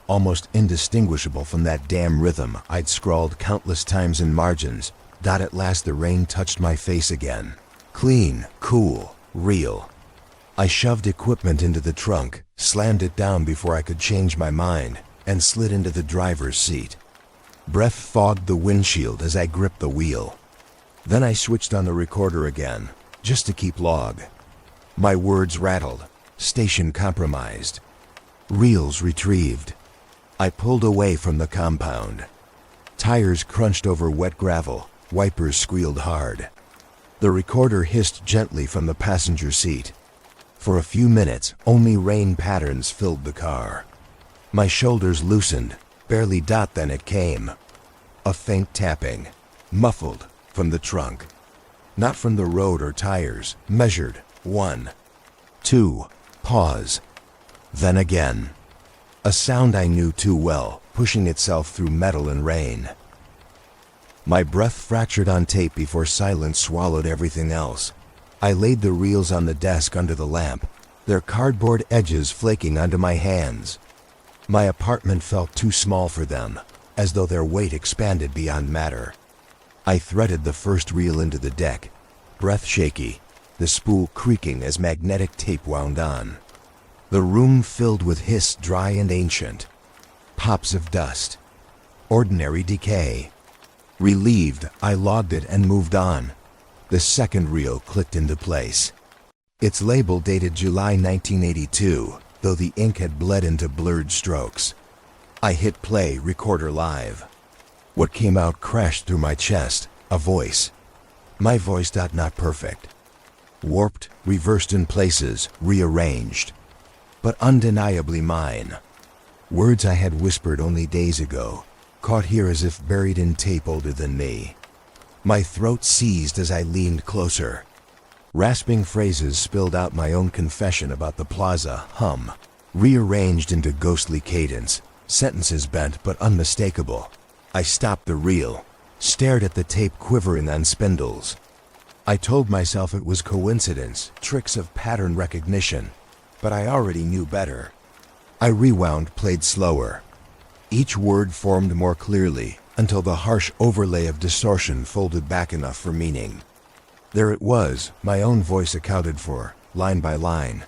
almost indistinguishable from that damn rhythm I'd scrawled countless times in margins. At last the rain touched my face again. Clean, cool, real. I shoved equipment into the trunk, slammed it down before I could change my mind, and slid into the driver's seat. Breath fogged the windshield as I gripped the wheel. Then I switched on the recorder again, just to keep log. My words rattled, station compromised, Reels retrieved. I pulled away from the compound. Tires crunched over wet gravel, wipers squealed hard. The recorder hissed gently from the passenger seat. For a few minutes, only rain patterns filled the car. My shoulders loosened, barely then it came. A faint tapping, muffled, from the trunk. Not from the road or tires, measured. 1, 2, pause. Then again. A sound I knew too well, pushing itself through metal and rain. My breath fractured on tape before silence swallowed everything else. I laid the reels on the desk under the lamp, their cardboard edges flaking onto my hands. My apartment felt too small for them, as though their weight expanded beyond matter. I threaded the first reel into the deck, breath shaky, the spool creaking as magnetic tape wound on. The room filled with hiss dry and ancient. Pops of dust. Ordinary decay. Relieved, I logged it and moved on. The second reel clicked into place. Its label dated July 1982, though the ink had bled into blurred strokes. I hit play, recorder live. What came out crashed through my chest, a voice. My voice not perfect. Warped, reversed in places, rearranged. But undeniably mine. Words I had whispered only days ago, caught here as if buried in tape older than me. My throat seized as I leaned closer. Rasping phrases spilled out my own confession about the plaza, rearranged into ghostly cadence, sentences bent but unmistakable. I stopped the reel, stared at the tape quivering on spindles. I told myself it was coincidence, tricks of pattern recognition, but I already knew better. I rewound, played slower. Each word formed more clearly, until the harsh overlay of distortion folded back enough for meaning. There it was, my own voice accounted for, line by line.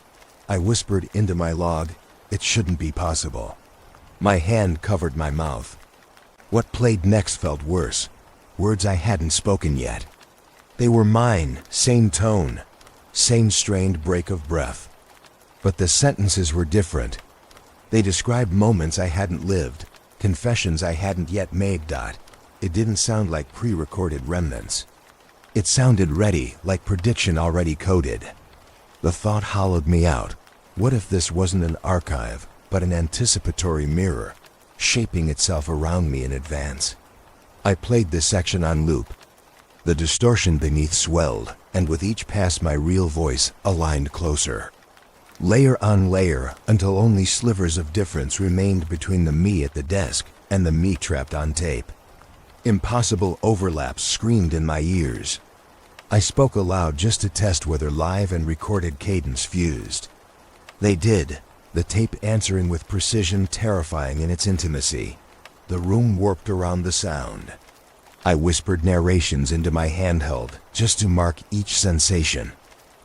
I whispered into my log, it shouldn't be possible. My hand covered my mouth. What played next felt worse, words I hadn't spoken yet. They were mine, same tone, same strained break of breath. But the sentences were different. They described moments I hadn't lived, confessions I hadn't yet made. It didn't sound like pre-recorded remnants. It sounded ready, like prediction already coded. The thought hollowed me out. What if this wasn't an archive, but an anticipatory mirror, shaping itself around me in advance? I played this section on loop. The distortion beneath swelled, and with each pass my real voice aligned closer. Layer on layer, until only slivers of difference remained between the me at the desk and the me trapped on tape. Impossible overlaps screamed in my ears. I spoke aloud just to test whether live and recorded cadence fused. They did, the tape answering with precision terrifying in its intimacy. The room warped around the sound. I whispered narrations into my handheld just to mark each sensation,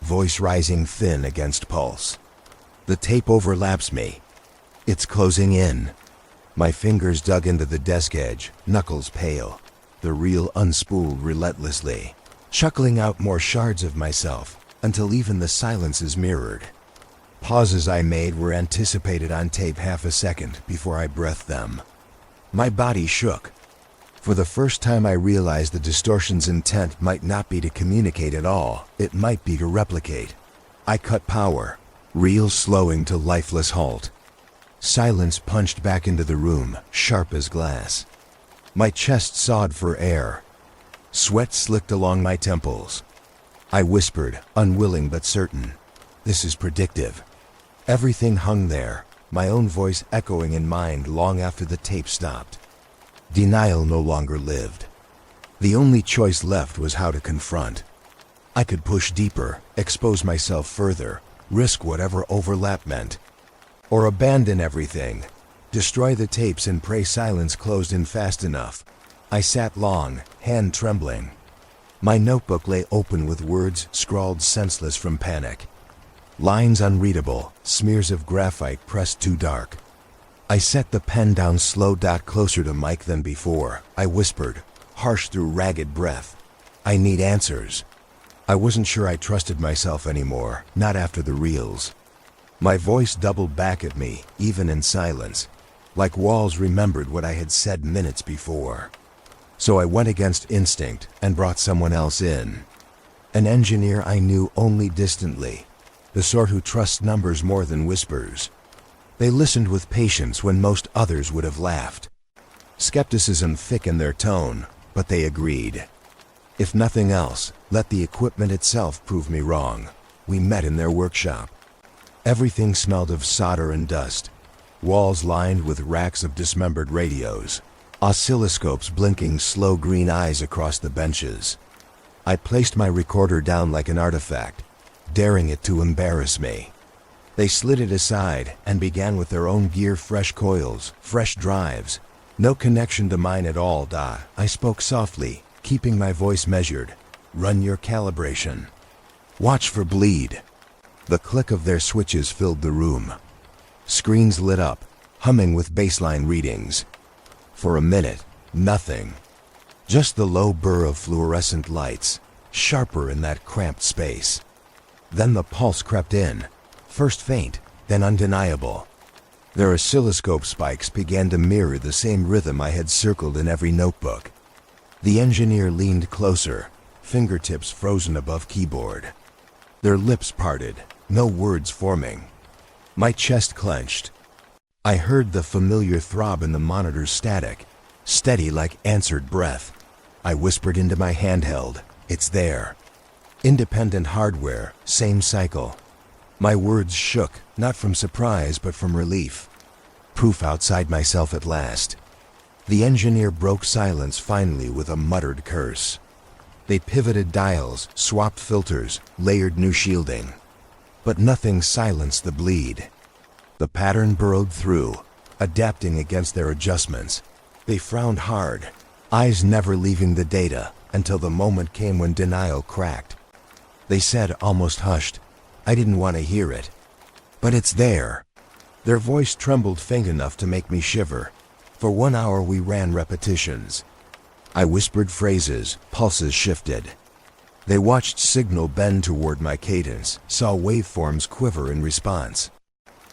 voice rising thin against pulse. The tape overlaps me. It's closing in. My fingers dug into the desk edge, knuckles pale. The reel unspooled relentlessly, chuckling out more shards of myself, until even the silences mirrored. Pauses I made were anticipated on tape half a second before I breathed them. My body shook. For the first time I realized the distortion's intent might not be to communicate at all, it might be to replicate. I cut power, reel slowing to lifeless halt. Silence punched back into the room, sharp as glass. My chest sawed for air. Sweat slicked along my temples. I whispered, unwilling but certain. This is predictive. Everything hung there, my own voice echoing in mind long after the tape stopped. Denial no longer lived. The only choice left was how to confront. I could push deeper, expose myself further, risk whatever overlap meant. Or abandon everything, destroy the tapes and pray silence closed in fast enough. I sat long, hand trembling. My notebook lay open with words scrawled senseless from panic. Lines unreadable, smears of graphite pressed too dark. I set the pen down slow, closer to Mike than before. I whispered, harsh through ragged breath. I need answers. I wasn't sure I trusted myself anymore, not after the reels. My voice doubled back at me, even in silence, like walls remembered what I had said minutes before. So I went against instinct and brought someone else in. An engineer I knew only distantly, the sort who trusts numbers more than whispers. They listened with patience when most others would have laughed. Skepticism thickened their tone, but they agreed. If nothing else, let the equipment itself prove me wrong. We met in their workshop. Everything smelled of solder and dust. Walls lined with racks of dismembered radios. Oscilloscopes blinking slow green eyes across the benches. I placed my recorder down like an artifact, daring it to embarrass me. They slid it aside and began with their own gear, fresh coils, fresh drives. No connection to mine at all, Da. I spoke softly, keeping my voice measured. Run your calibration. Watch for bleed. The click of their switches filled the room. Screens lit up, humming with baseline readings. For a minute, nothing. Just the low burr of fluorescent lights, sharper in that cramped space. Then the pulse crept in, first faint, then undeniable. Their oscilloscope spikes began to mirror the same rhythm I had circled in every notebook. The engineer leaned closer, fingertips frozen above keyboard. Their lips parted, no words forming. My chest clenched. I heard the familiar throb in the monitor's static, steady like answered breath. I whispered into my handheld, "It's there." Independent hardware, same cycle. My words shook, not from surprise but from relief. Proof outside myself at last. The engineer broke silence finally with a muttered curse. They pivoted dials, swapped filters, layered new shielding. But nothing silenced the bleed. The pattern burrowed through, adapting against their adjustments. They frowned hard, eyes never leaving the data, until the moment came when denial cracked. They said, almost hushed, I didn't want to hear it. But it's there. Their voice trembled faint enough to make me shiver. For 1 hour we ran repetitions. I whispered phrases, pulses shifted. They watched signal bend toward my cadence, saw waveforms quiver in response.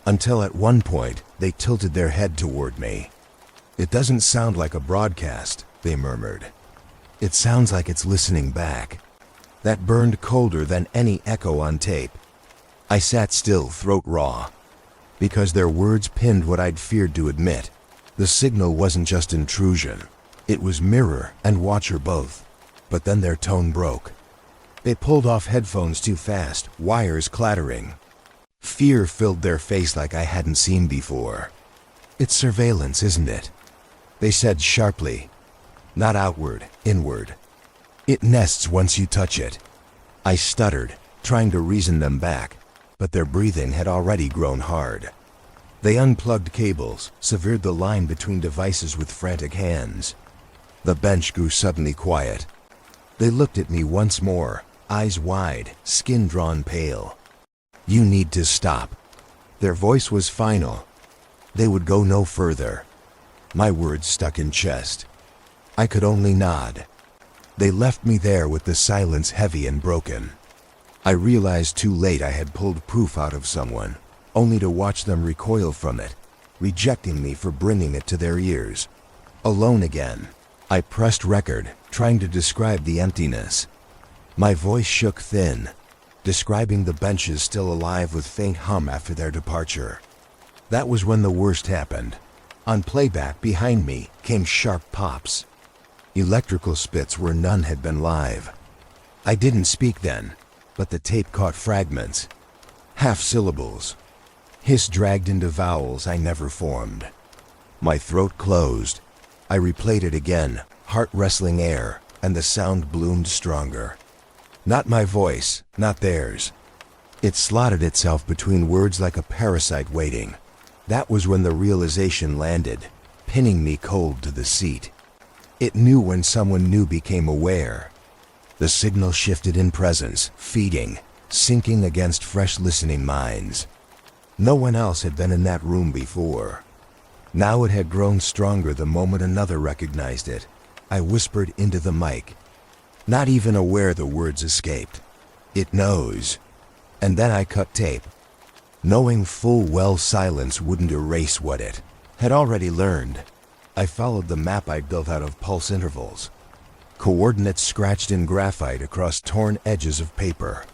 Until at one point, they tilted their head toward me. It doesn't sound like a broadcast, they murmured. It sounds like it's listening back. That burned colder than any echo on tape. I sat still, throat raw. Because their words pinned what I'd feared to admit. The signal wasn't just intrusion. It was mirror and watcher both. But then their tone broke. They pulled off headphones too fast, wires clattering. Fear filled their face like I hadn't seen before. It's surveillance, isn't it? They said sharply. Not outward, inward. It nests once you touch it. I stuttered, trying to reason them back, but their breathing had already grown hard. They unplugged cables, severed the line between devices with frantic hands. The bench grew suddenly quiet. They looked at me once more, eyes wide, skin drawn pale. You need to stop. Their voice was final. They would go no further. My words stuck in chest. I could only nod. They left me there with the silence heavy and broken. I realized too late I had pulled proof out of someone, only to watch them recoil from it, rejecting me for bringing it to their ears. Alone again, I pressed record, trying to describe the emptiness. My voice shook thin, describing the benches still alive with faint hum after their departure. That was when the worst happened. On playback behind me came sharp pops. Electrical spits where none had been live. I didn't speak then, but the tape caught fragments. Half syllables. Hiss dragged into vowels I never formed. My throat closed. I replayed it again, heart wrestling air, and the sound bloomed stronger. Not my voice, not theirs. It slotted itself between words like a parasite waiting. That was when the realization landed, pinning me cold to the seat. It knew when someone new became aware. The signal shifted in presence, feeding, sinking against fresh listening minds. No one else had been in that room before. Now it had grown stronger the moment another recognized it. I whispered into the mic, not even aware the words escaped. It knows. And then I cut tape. Knowing full well silence wouldn't erase what it had already learned, I followed the map I'd built out of pulse intervals. Coordinates scratched in graphite across torn edges of paper.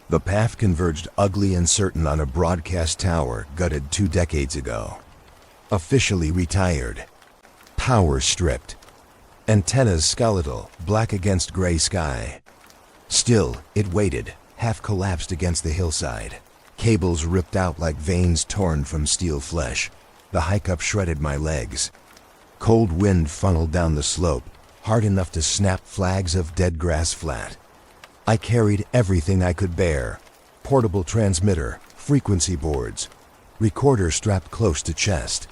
The path converged ugly and certain on a broadcast tower gutted 2 decades ago. Officially retired. Power stripped. Antennas skeletal, black against gray sky. Still, it waited, half collapsed against the hillside. Cables ripped out like veins torn from steel flesh. The hike-up shredded my legs. Cold wind funneled down the slope, hard enough to snap flags of dead grass flat. I carried everything I could bear. Portable transmitter, frequency boards, recorder strapped close to chest.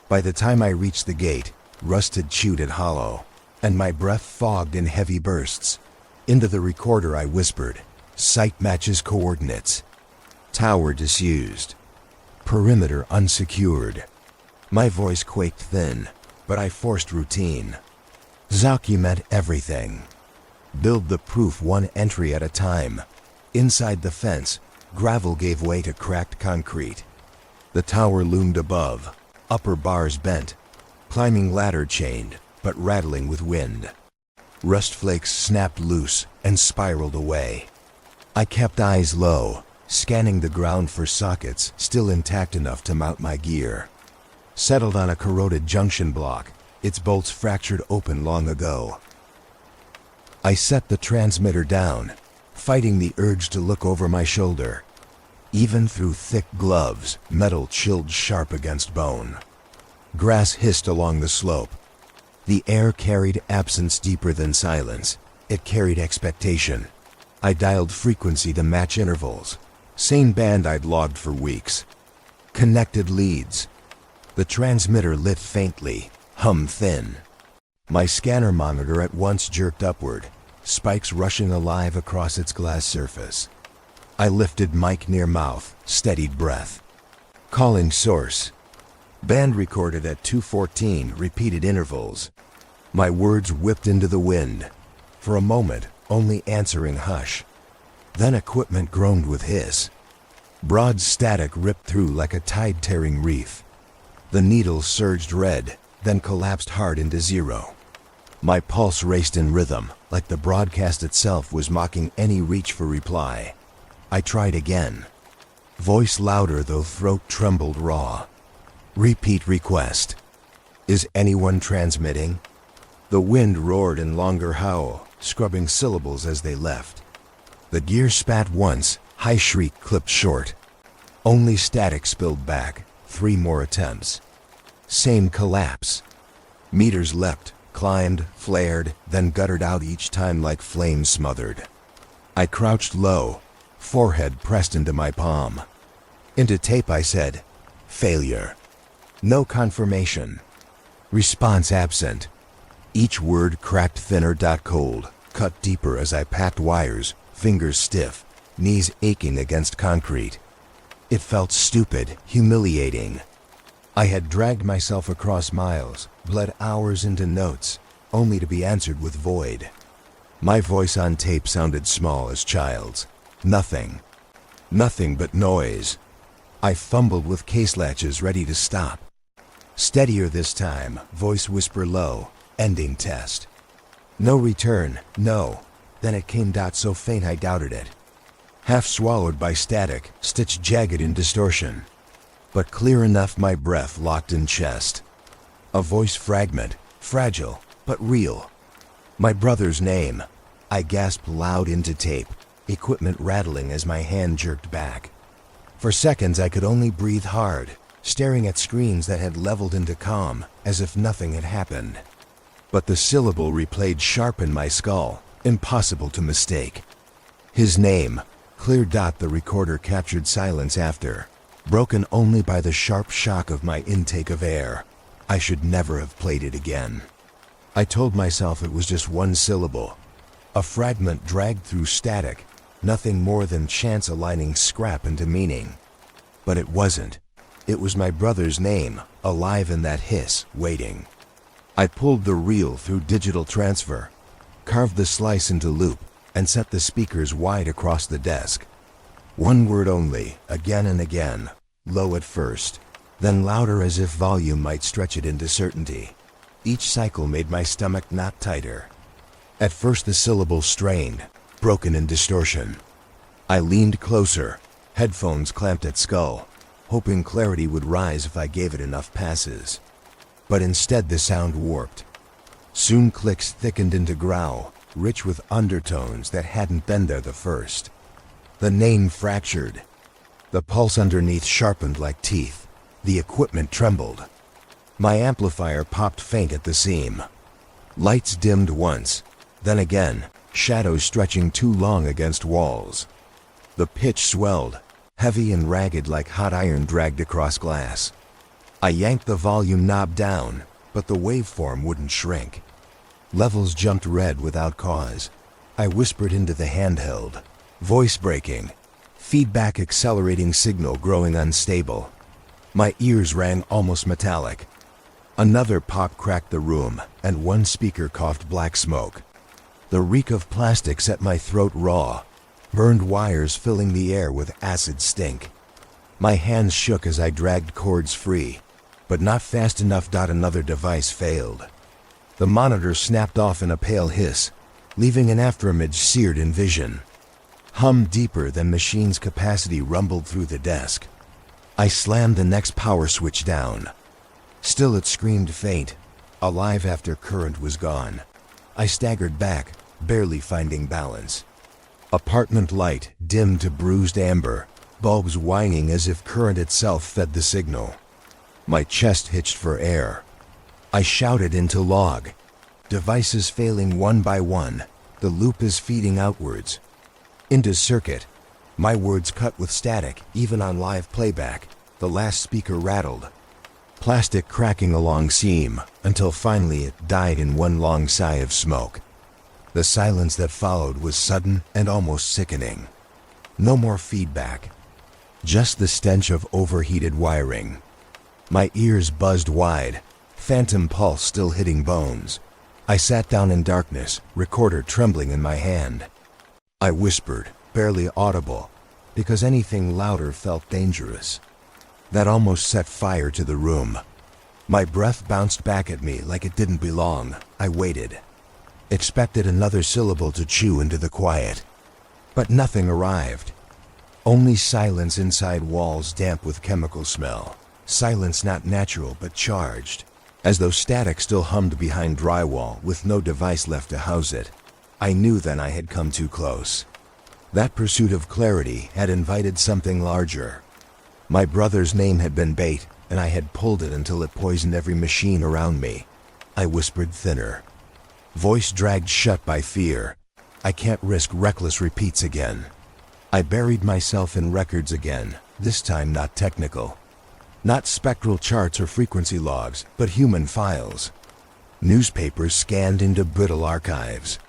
By the time I reached the gate, rust had chewed it hollow, and my breath fogged in heavy bursts. Into the recorder I whispered, "Site matches coordinates." Tower disused. Perimeter unsecured. My voice quaked thin, but I forced routine. Document everything. Build the proof one entry at a time. Inside the fence, gravel gave way to cracked concrete. The tower loomed above, upper bars bent, climbing ladder chained, but rattling with wind. Rust flakes snapped loose and spiraled away. I kept eyes low, scanning the ground for sockets still intact enough to mount my gear. Settled on a corroded junction block, its bolts fractured open long ago. I set the transmitter down, fighting the urge to look over my shoulder. Even through thick gloves, metal chilled sharp against bone. Grass hissed along the slope. The air carried absence deeper than silence. It carried expectation. I dialed frequency to match intervals. Same band I'd logged for weeks. Connected leads. The transmitter lit faintly, hummed thin. My scanner monitor at once jerked upward, spikes rushing alive across its glass surface. I lifted mic near mouth, steadied breath. Calling source. Band recorded at 214, repeated intervals. My words whipped into the wind. For a moment, only answering hush. Then equipment groaned with hiss. Broad static ripped through like a tide-tearing reef. The needle surged red, then collapsed hard into zero. My pulse raced in rhythm, like the broadcast itself was mocking any reach for reply. I tried again. Voice louder though throat trembled raw. Repeat request. Is anyone transmitting? The wind roared in longer howl, scrubbing syllables as they left. The gear spat once, high shriek clipped short. Only static spilled back, 3 more attempts. Same collapse. Meters leapt, climbed, flared, then guttered out each time like flames smothered. I crouched low, forehead pressed into my palm. Into tape I said, "Failure." No confirmation. Response absent. Each word cracked thinner, cold, cut deeper as I packed wires, fingers stiff, knees aching against concrete. It felt stupid, humiliating. I had dragged myself across miles, bled hours into notes, only to be answered with void. My voice on tape sounded small as child's. Nothing. Nothing but noise. I fumbled with case latches ready to stop. Steadier this time, voice whisper low, ending test. No return, no. Then it came so faint I doubted it. Half swallowed by static, stitched jagged in distortion. But clear enough my breath locked in chest. A voice fragment, fragile, but real. My brother's name. I gasped loud into tape, equipment rattling as my hand jerked back. For seconds I could only breathe hard, staring at screens that had leveled into calm, as if nothing had happened. But the syllable replayed sharp in my skull, impossible to mistake. His name, clear dot the recorder captured silence after, broken only by the sharp shock of my intake of air. I should never have played it again. I told myself it was just one syllable, a fragment dragged through static, nothing more than chance aligning scrap into meaning. But it wasn't. It was my brother's name, alive in that hiss, waiting. I pulled the reel through digital transfer, carved the slice into loop, and set the speakers wide across the desk. One word only, again and again, low at first, then louder as if volume might stretch it into certainty. Each cycle made my stomach knot tighter. At first the syllables strained, broken in distortion. I leaned closer, headphones clamped at skull, hoping clarity would rise if I gave it enough passes. But instead the sound warped. Soon clicks thickened into growl, rich with undertones that hadn't been there the first. The name fractured. The pulse underneath sharpened like teeth. The equipment trembled. My amplifier popped faint at the seam. Lights dimmed once, then again, shadows stretching too long against walls. The pitch swelled, heavy and ragged like hot iron dragged across glass. I yanked the volume knob down, but the waveform wouldn't shrink. Levels jumped red without cause. I whispered into the handheld. Voice breaking. Feedback accelerating, signal growing unstable. My ears rang almost metallic. Another pop cracked the room, and one speaker coughed black smoke. The reek of plastic set my throat raw, burned wires filling the air with acid stink. My hands shook as I dragged cords free, but not fast enough. Another device failed. The monitor snapped off in a pale hiss, leaving an afterimage seared in vision. Hum deeper than machine's capacity rumbled through the desk. I slammed the next power switch down. Still it screamed faint, alive after current was gone. I staggered back, barely finding balance. Apartment light dimmed to bruised amber, bulbs whining as if current itself fed the signal. My chest hitched for air. I shouted into log. Devices failing one by one, the loop is feeding outwards. Into circuit. My words cut with static, even on live playback. The last speaker rattled. Plastic cracking along seam, until finally it died in one long sigh of smoke. The silence that followed was sudden and almost sickening. No more feedback. Just the stench of overheated wiring. My ears buzzed wide, phantom pulse still hitting bones. I sat down in darkness, recorder trembling in my hand. I whispered, barely audible, because anything louder felt dangerous. That almost set fire to the room. My breath bounced back at me like it didn't belong. I waited. Expected another syllable to chew into the quiet. But nothing arrived. Only silence inside walls damp with chemical smell. Silence not natural but charged, as though static still hummed behind drywall with no device left to house it. I knew then I had come too close. That pursuit of clarity had invited something larger. My brother's name had been bait, and I had pulled it until it poisoned every machine around me. I whispered thinner. Voice dragged shut by fear. I can't risk reckless repeats again. I buried myself in records again, this time not technical. Not spectral charts or frequency logs, but human files. Newspapers scanned into brittle archives.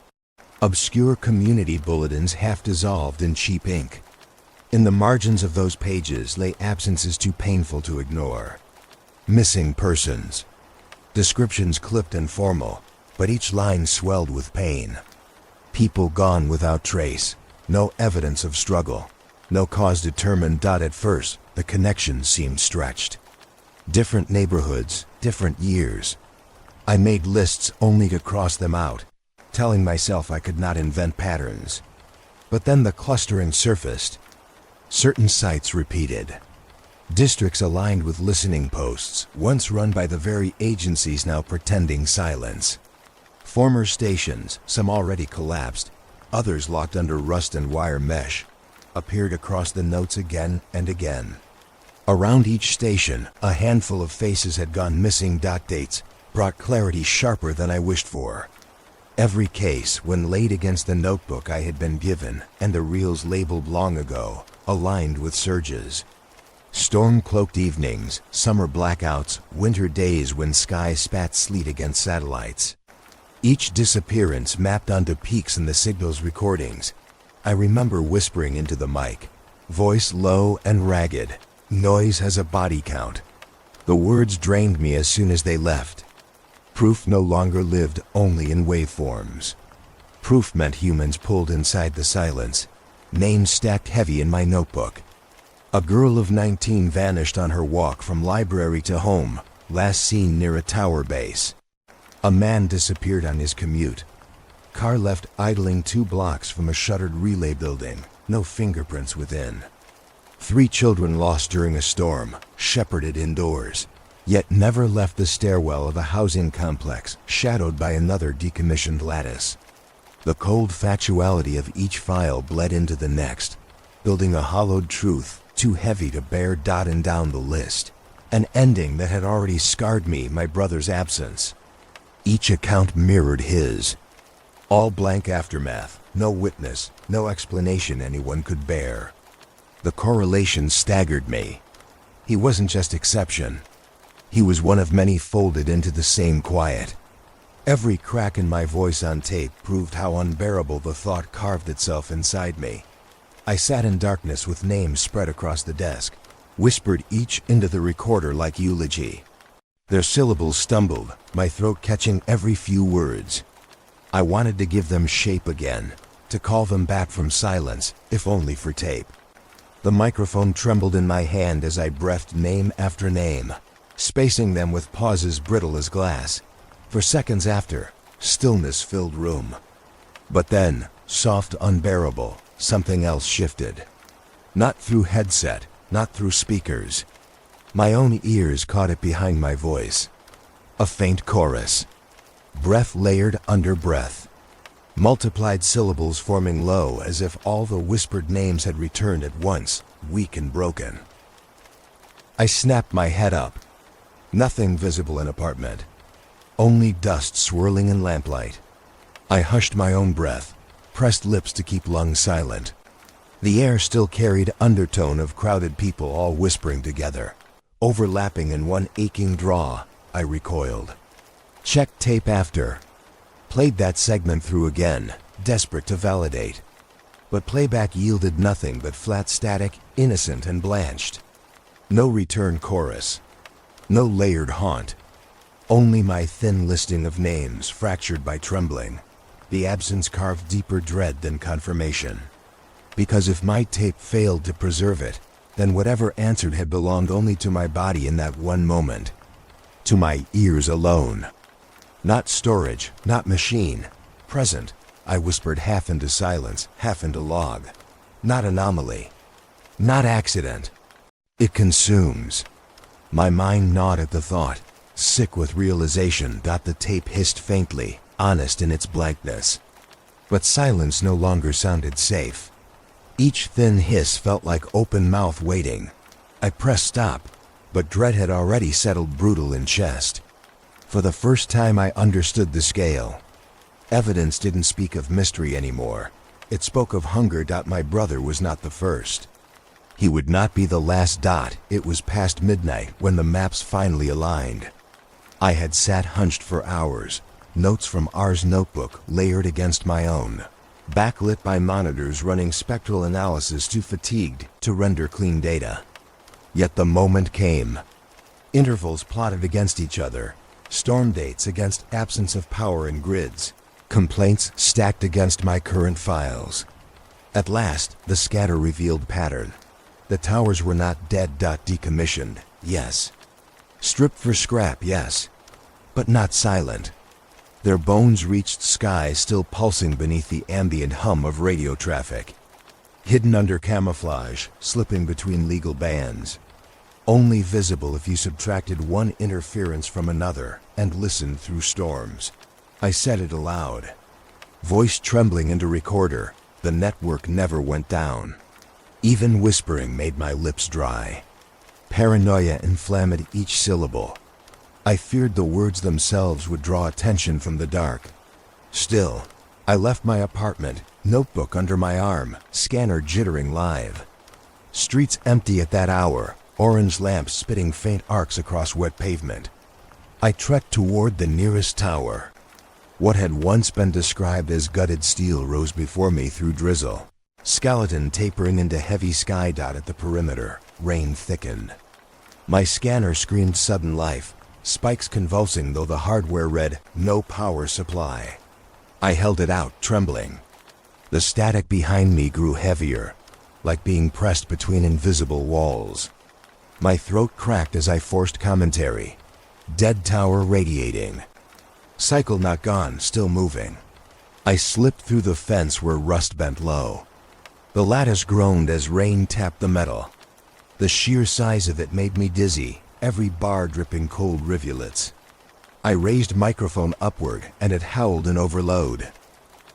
Obscure community bulletins half dissolved in cheap ink. In the margins of those pages lay absences too painful to ignore. Missing persons. Descriptions clipped and formal, but each line swelled with pain. People gone without trace. No evidence of struggle. No cause determined. At first, the connection seemed stretched. Different neighborhoods, different years. I made lists only to cross them out, telling myself I could not invent patterns. But then the clustering surfaced. Certain sites repeated. Districts aligned with listening posts, once run by the very agencies now pretending silence. Former stations, some already collapsed, others locked under rust and wire mesh, appeared across the notes again and again. Around each station, a handful of faces had gone missing. Dates brought clarity sharper than I wished for. Every case, when laid against the notebook I had been given, and the reels labeled long ago, aligned with surges. Storm-cloaked evenings, summer blackouts, winter days when sky spat sleet against satellites. Each disappearance mapped onto peaks in the signal's recordings. I remember whispering into the mic, voice low and ragged. Noise has a body count. The words drained me as soon as they left. Proof no longer lived only in waveforms. Proof meant humans pulled inside the silence, Names stacked heavy in my notebook. A girl of 19 vanished on her walk from library to home, last seen near a tower base. A man disappeared on his commute. Car left idling 2 blocks from a shuttered relay building, no fingerprints within. 3 children lost during a storm, shepherded indoors, yet never left the stairwell of a housing complex shadowed by another decommissioned lattice. The cold factuality of each file bled into the next, building a hollowed truth too heavy to bear dotting down the list, an ending that had already scarred me, my brother's absence. Each account mirrored his. All blank aftermath, no witness, no explanation anyone could bear. The correlation staggered me. He wasn't just exception. He was one of many folded into the same quiet. Every crack in my voice on tape proved how unbearable the thought carved itself inside me. I sat in darkness with names spread across the desk, whispered each into the recorder like eulogy. Their syllables stumbled, my throat catching every few words. I wanted to give them shape again, to call them back from silence, if only for tape. The microphone trembled in my hand as I breathed name after name, spacing them with pauses brittle as glass. For seconds after, stillness filled room. But then, soft, unbearable, something else shifted. Not through headset, not through speakers. My own ears caught it behind my voice. A faint chorus. Breath layered under breath. Multiplied syllables forming low as if all the whispered names had returned at once, weak and broken. I snapped my head up. Nothing visible in apartment. Only dust swirling in lamplight. I hushed my own breath, pressed lips to keep lungs silent. The air still carried undertone of crowded people all whispering together. Overlapping in one aching draw, I recoiled. Checked tape after. Played that segment through again, desperate to validate. But playback yielded nothing but flat static, innocent and blanched. No return chorus. No layered haunt. Only my thin listing of names fractured by trembling. The absence carved deeper dread than confirmation. Because if my tape failed to preserve it, then whatever answered had belonged only to my body in that one moment. To my ears alone. Not storage, not machine. Present, I whispered half into silence, half into log. Not anomaly. Not accident. It consumes. My mind gnawed at the thought, sick with realization that the tape hissed faintly, honest in its blankness. But silence no longer sounded safe. Each thin hiss felt like open mouth waiting. I pressed stop, but dread had already settled brutal in chest. For the first time I understood the scale. Evidence didn't speak of mystery anymore. It spoke of hunger. My brother was not the first. He would not be the last. It was past midnight when the maps finally aligned. I had sat hunched for hours, notes from R's notebook layered against my own, backlit by monitors running spectral analysis too fatigued to render clean data. Yet the moment came. Intervals plotted against each other, storm dates against absence of power in grids, complaints stacked against my current files. At last, the scatter revealed pattern. The towers were not dead. Decommissioned, yes. Stripped for scrap, yes. But not silent. Their bones reached skies still pulsing beneath the ambient hum of radio traffic. Hidden under camouflage, slipping between legal bands. Only visible if you subtracted one interference from another and listened through storms. I said it aloud. Voice trembling into recorder, the network never went down. Even whispering made my lips dry. Paranoia inflamed each syllable. I feared the words themselves would draw attention from the dark. Still, I left my apartment, notebook under my arm, scanner jittering live. Streets empty at that hour, orange lamps spitting faint arcs across wet pavement. I trekked toward the nearest tower. What had once been described as gutted steel rose before me through drizzle. Skeleton tapering into heavy sky dot at the perimeter, rain thickened. My scanner screamed sudden life, spikes convulsing though the hardware read, no power supply. I held it out, trembling. The static behind me grew heavier, like being pressed between invisible walls. My throat cracked as I forced commentary. Dead tower radiating. Cycle not gone, still moving. I slipped through the fence where rust bent low. The lattice groaned as rain tapped the metal. The sheer size of it made me dizzy, every bar dripping cold rivulets. I raised microphone upward and it howled in overload.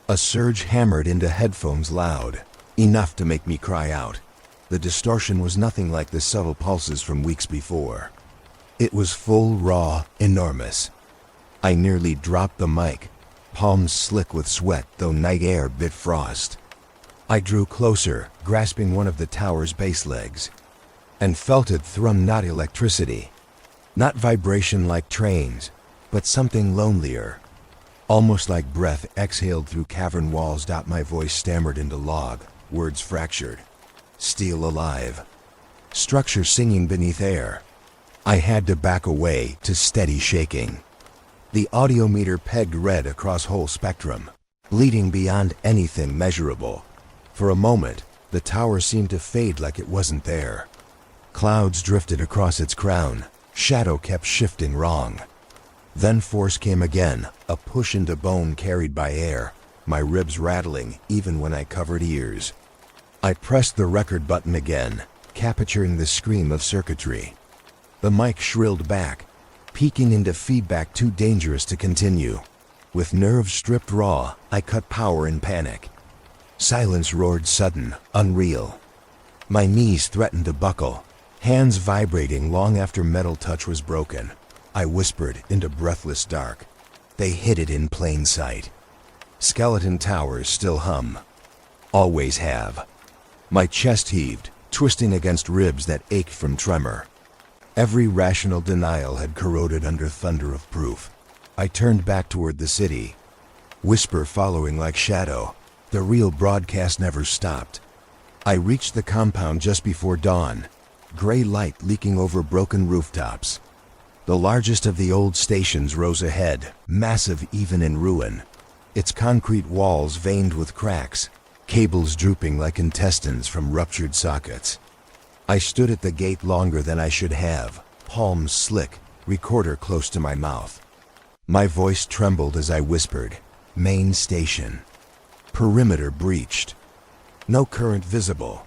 A surge hammered into headphones loud, enough to make me cry out. The distortion was nothing like the subtle pulses from weeks before. It was full, raw, enormous. I nearly dropped the mic, palms slick with sweat though night air bit frost. I drew closer, grasping one of the tower's base legs, and felt it thrum, not electricity, not vibration like trains, but something lonelier, almost like breath exhaled through cavern walls. My voice stammered into log, words fractured. Steel alive. Structure singing beneath air. I had to back away to steady shaking. The audiometer pegged red across whole spectrum, bleeding beyond anything measurable. For a moment, the tower seemed to fade like it wasn't there. Clouds drifted across its crown. Shadow kept shifting wrong. Then force came again, a push into bone carried by air, my ribs rattling even when I covered ears. I pressed the record button again, capturing the scream of circuitry. The mic shrilled back, peeking into feedback too dangerous to continue. With nerves stripped raw, I cut power in panic. Silence roared sudden, unreal. My knees threatened to buckle, hands vibrating long after metal touch was broken. I whispered into breathless dark. They hid it in plain sight. Skeleton towers still hum. Always have. My chest heaved, twisting against ribs that ached from tremor. Every rational denial had corroded under thunder of proof. I turned back toward the city, whisper following like shadow. The real broadcast never stopped. I reached the compound just before dawn, gray light leaking over broken rooftops. The largest of the old stations rose ahead, massive even in ruin, its concrete walls veined with cracks, cables drooping like intestines from ruptured sockets. I stood at the gate longer than I should have, palms slick, recorder close to my mouth. My voice trembled as I whispered, "Main station. Perimeter breached. No current visible."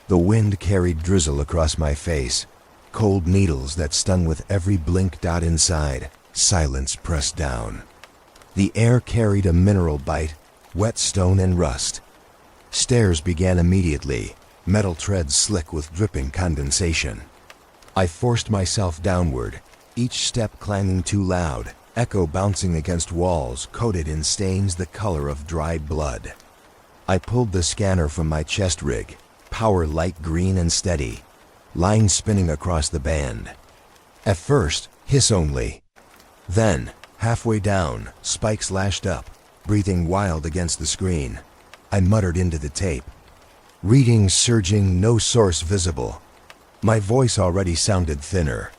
The wind carried drizzle across my face, cold needles that stung with every blink. Inside, silence pressed down. The air carried a mineral bite, wet stone and rust. Stairs began immediately, metal treads slick with dripping condensation. I forced myself downward, each step clanging too loud, echo bouncing against walls coated in stains the color of dried blood. I pulled the scanner from my chest rig, power light green and steady, lines spinning across the band. At first, hiss only. Then, halfway down, spikes lashed up, breathing wild against the screen. I muttered into the tape. Readings surging, no source visible. My voice already sounded thinner,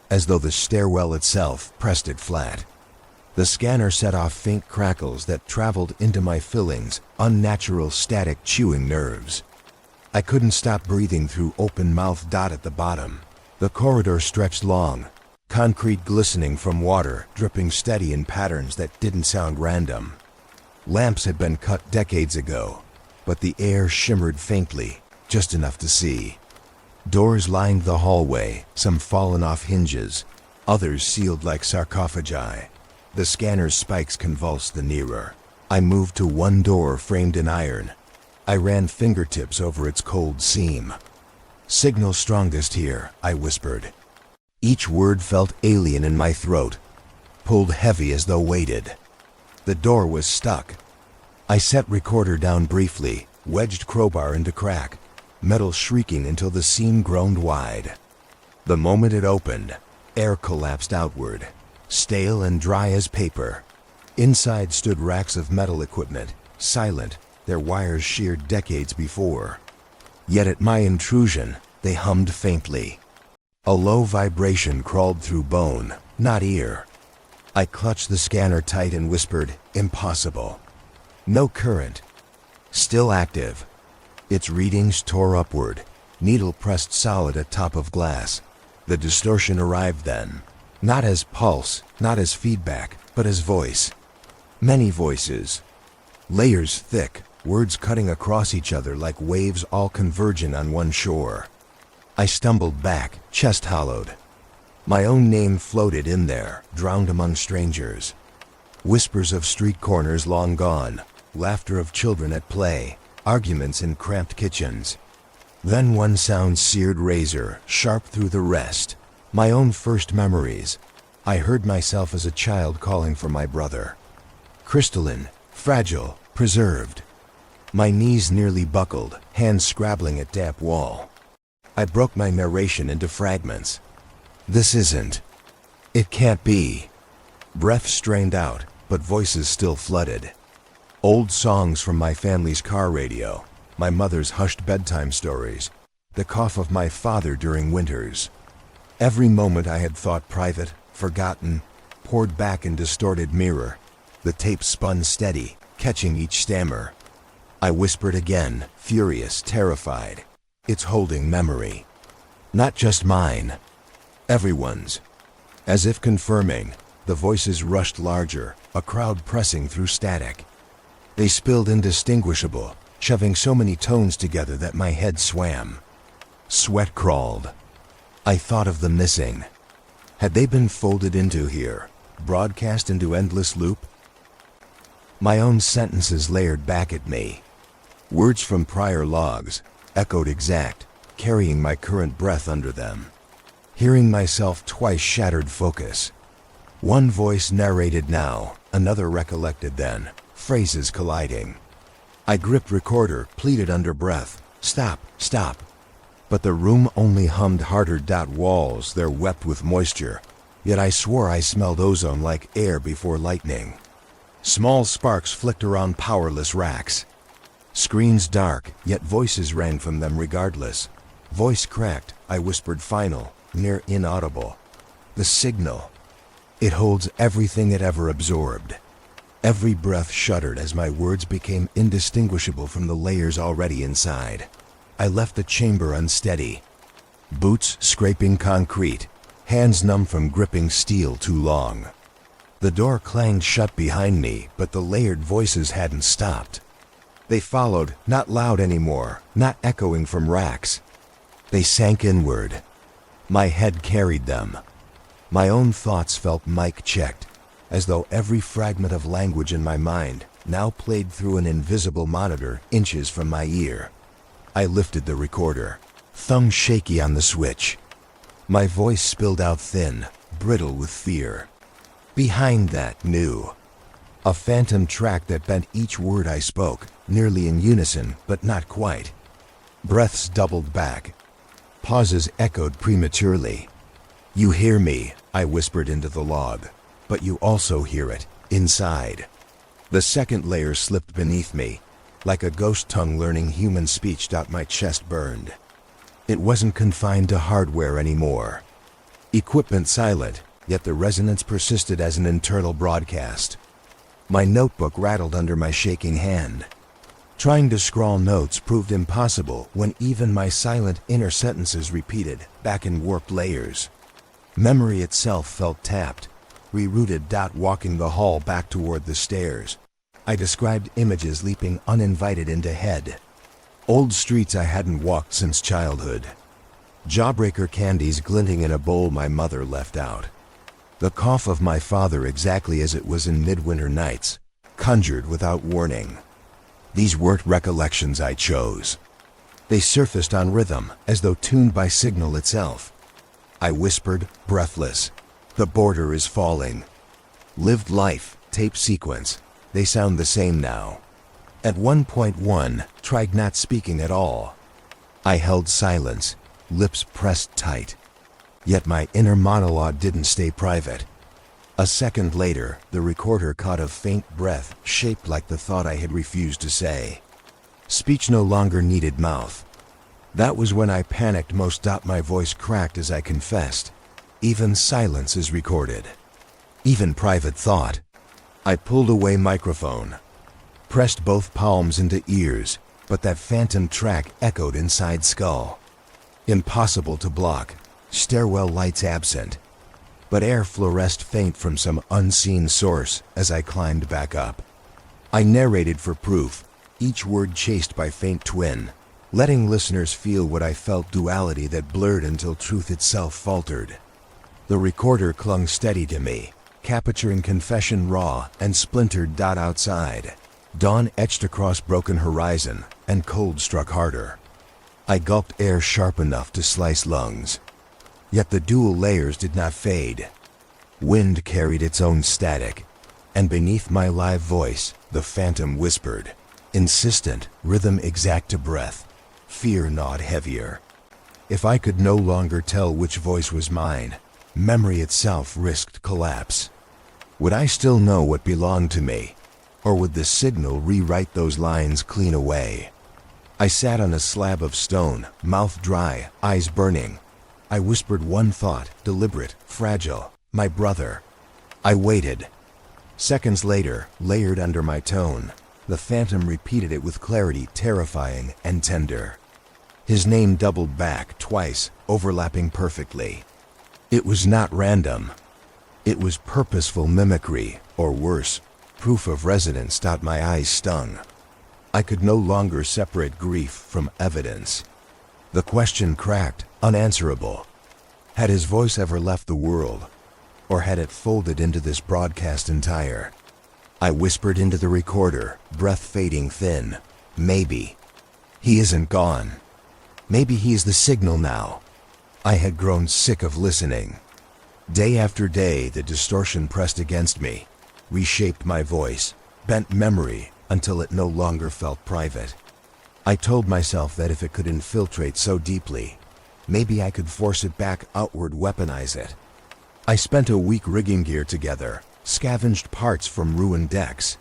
as though the stairwell itself pressed it flat. The scanner set off faint crackles that traveled into my fillings, unnatural static chewing nerves. I couldn't stop breathing through open mouth. At the bottom, the corridor stretched long, concrete glistening from water, dripping steady in patterns that didn't sound random. Lamps had been cut decades ago, but the air shimmered faintly, just enough to see. Doors lined the hallway, some fallen off hinges, others sealed like sarcophagi. The scanner's spikes convulsed the nearer. I moved to one door framed in iron. I ran fingertips over its cold seam. "Signal strongest here," I whispered. Each word felt alien in my throat, pulled heavy as though weighted. The door was stuck. I set recorder down briefly, wedged crowbar into crack, metal shrieking until the seam groaned wide. The moment it opened, air collapsed outward, stale and dry as paper. Inside stood racks of metal equipment, silent, their wires sheared decades before. Yet at my intrusion, they hummed faintly. A low vibration crawled through bone, not ear. I clutched the scanner tight and whispered, "Impossible. No current. Still active. Its readings tore upward, needle pressed solid at top of glass. The distortion arrived then. Not as pulse, not as feedback, but as voice. Many voices. Layers thick, words cutting across each other like waves all converging on one shore. I stumbled back, chest hollowed. My own name floated in there, drowned among strangers. Whispers of street corners long gone, laughter of children at play, arguments in cramped kitchens. Then one sound seared razor, sharp through the rest. My own first memories. I heard myself as a child calling for my brother. Crystalline, fragile, preserved. My knees nearly buckled, hands scrabbling at damp wall. I broke my narration into fragments. This isn't. It can't be. Breath strained out, but voices still flooded. Old songs from my family's car radio, my mother's hushed bedtime stories, the cough of my father during winters. Every moment I had thought private, forgotten, poured back in distorted mirror. The tape spun steady, catching each stammer. I whispered again, furious, terrified. It's holding memory. Not just mine. Everyone's. As if confirming, the voices rushed larger, a crowd pressing through static. They spilled indistinguishable, shoving so many tones together that my head swam. Sweat crawled. I thought of the missing. Had they been folded into here, broadcast into endless loop? My own sentences layered back at me. Words from prior logs, echoed exact, carrying my current breath under them. Hearing myself twice shattered focus. One voice narrated now, another recollected then, phrases colliding. I gripped recorder, pleaded under breath, stop, stop. But the room only hummed harder. Walls there wept with moisture, yet I swore I smelled ozone like air before lightning. Small sparks flicked around powerless racks. Screens dark, yet voices rang from them regardless. Voice cracked, I whispered final, near inaudible. The signal. It holds everything it ever absorbed. Every breath shuddered as my words became indistinguishable from the layers already inside. I left the chamber unsteady. Boots scraping concrete, hands numb from gripping steel too long. The door clanged shut behind me, but the layered voices hadn't stopped. They followed, not loud anymore, not echoing from racks. They sank inward. My head carried them. My own thoughts felt mic-checked, as though every fragment of language in my mind now played through an invisible monitor inches from my ear. I lifted the recorder, thumb shaky on the switch. My voice spilled out thin, brittle with fear. Behind that, new. A phantom track that bent each word I spoke, nearly in unison, but not quite. Breaths doubled back. Pauses echoed prematurely. You hear me, I whispered into the log, but you also hear it, inside. The second layer slipped beneath me, like a ghost tongue learning human speech. My chest burned. It wasn't confined to hardware anymore. Equipment silent, yet the resonance persisted as an internal broadcast. My notebook rattled under my shaking hand. Trying to scrawl notes proved impossible when even my silent inner sentences repeated, back in warped layers. Memory itself felt tapped, rerouted. Walking the hall back toward the stairs, I described images leaping uninvited into head. Old streets I hadn't walked since childhood. Jawbreaker candies glinting in a bowl my mother left out. The cough of my father exactly as it was in midwinter nights, conjured without warning. These weren't recollections I chose. They surfaced on rhythm, as though tuned by signal itself. I whispered, breathless, the border is falling. Lived life, tape sequence, they sound the same now. At 1.1, tried not speaking at all. I held silence, lips pressed tight. Yet my inner monologue didn't stay private. A second later, the recorder caught a faint breath, shaped like the thought I had refused to say. Speech no longer needed mouth. That was when I panicked most. My voice cracked as I confessed. Even silence is recorded. Even private thought. I pulled away microphone. pressed both palms into ears, but that phantom track echoed inside skull. Impossible to block, stairwell lights absent, but air fluoresced faint from some unseen source as I climbed back up. I narrated for proof, each word chased by faint twin, letting listeners feel what I felt, duality that blurred until truth itself faltered. The recorder clung steady to me, capturing confession raw and splintered. Outside, dawn etched across broken horizon, and cold struck harder. I gulped air sharp enough to slice lungs. Yet the dual layers did not fade. Wind carried its own static, and beneath my live voice, the phantom whispered, insistent, rhythm exact to breath. Fear gnawed heavier. If I could no longer tell which voice was mine, memory itself risked collapse. Would I still know what belonged to me, or would the signal rewrite those lines clean away? I sat on a slab of stone, mouth dry, eyes burning. I whispered one thought, deliberate, fragile, my brother. I waited. Seconds later, layered under my tone, the phantom repeated it with clarity, terrifying and tender. His name doubled back twice, overlapping perfectly. It was not random. It was purposeful mimicry, or worse, proof of resonance. My eyes stung. I could no longer separate grief from evidence. The question cracked, unanswerable. Had his voice ever left the world, or had it folded into this broadcast entire? I whispered into the recorder, breath fading thin. Maybe. He isn't gone. Maybe he's the signal now. I had grown sick of listening. Day after day, the distortion pressed against me, reshaped my voice, bent memory until it no longer felt private. I told myself that if it could infiltrate so deeply, maybe I could force it back outward, weaponize it. I spent a week rigging gear together, scavenged parts from ruined decks.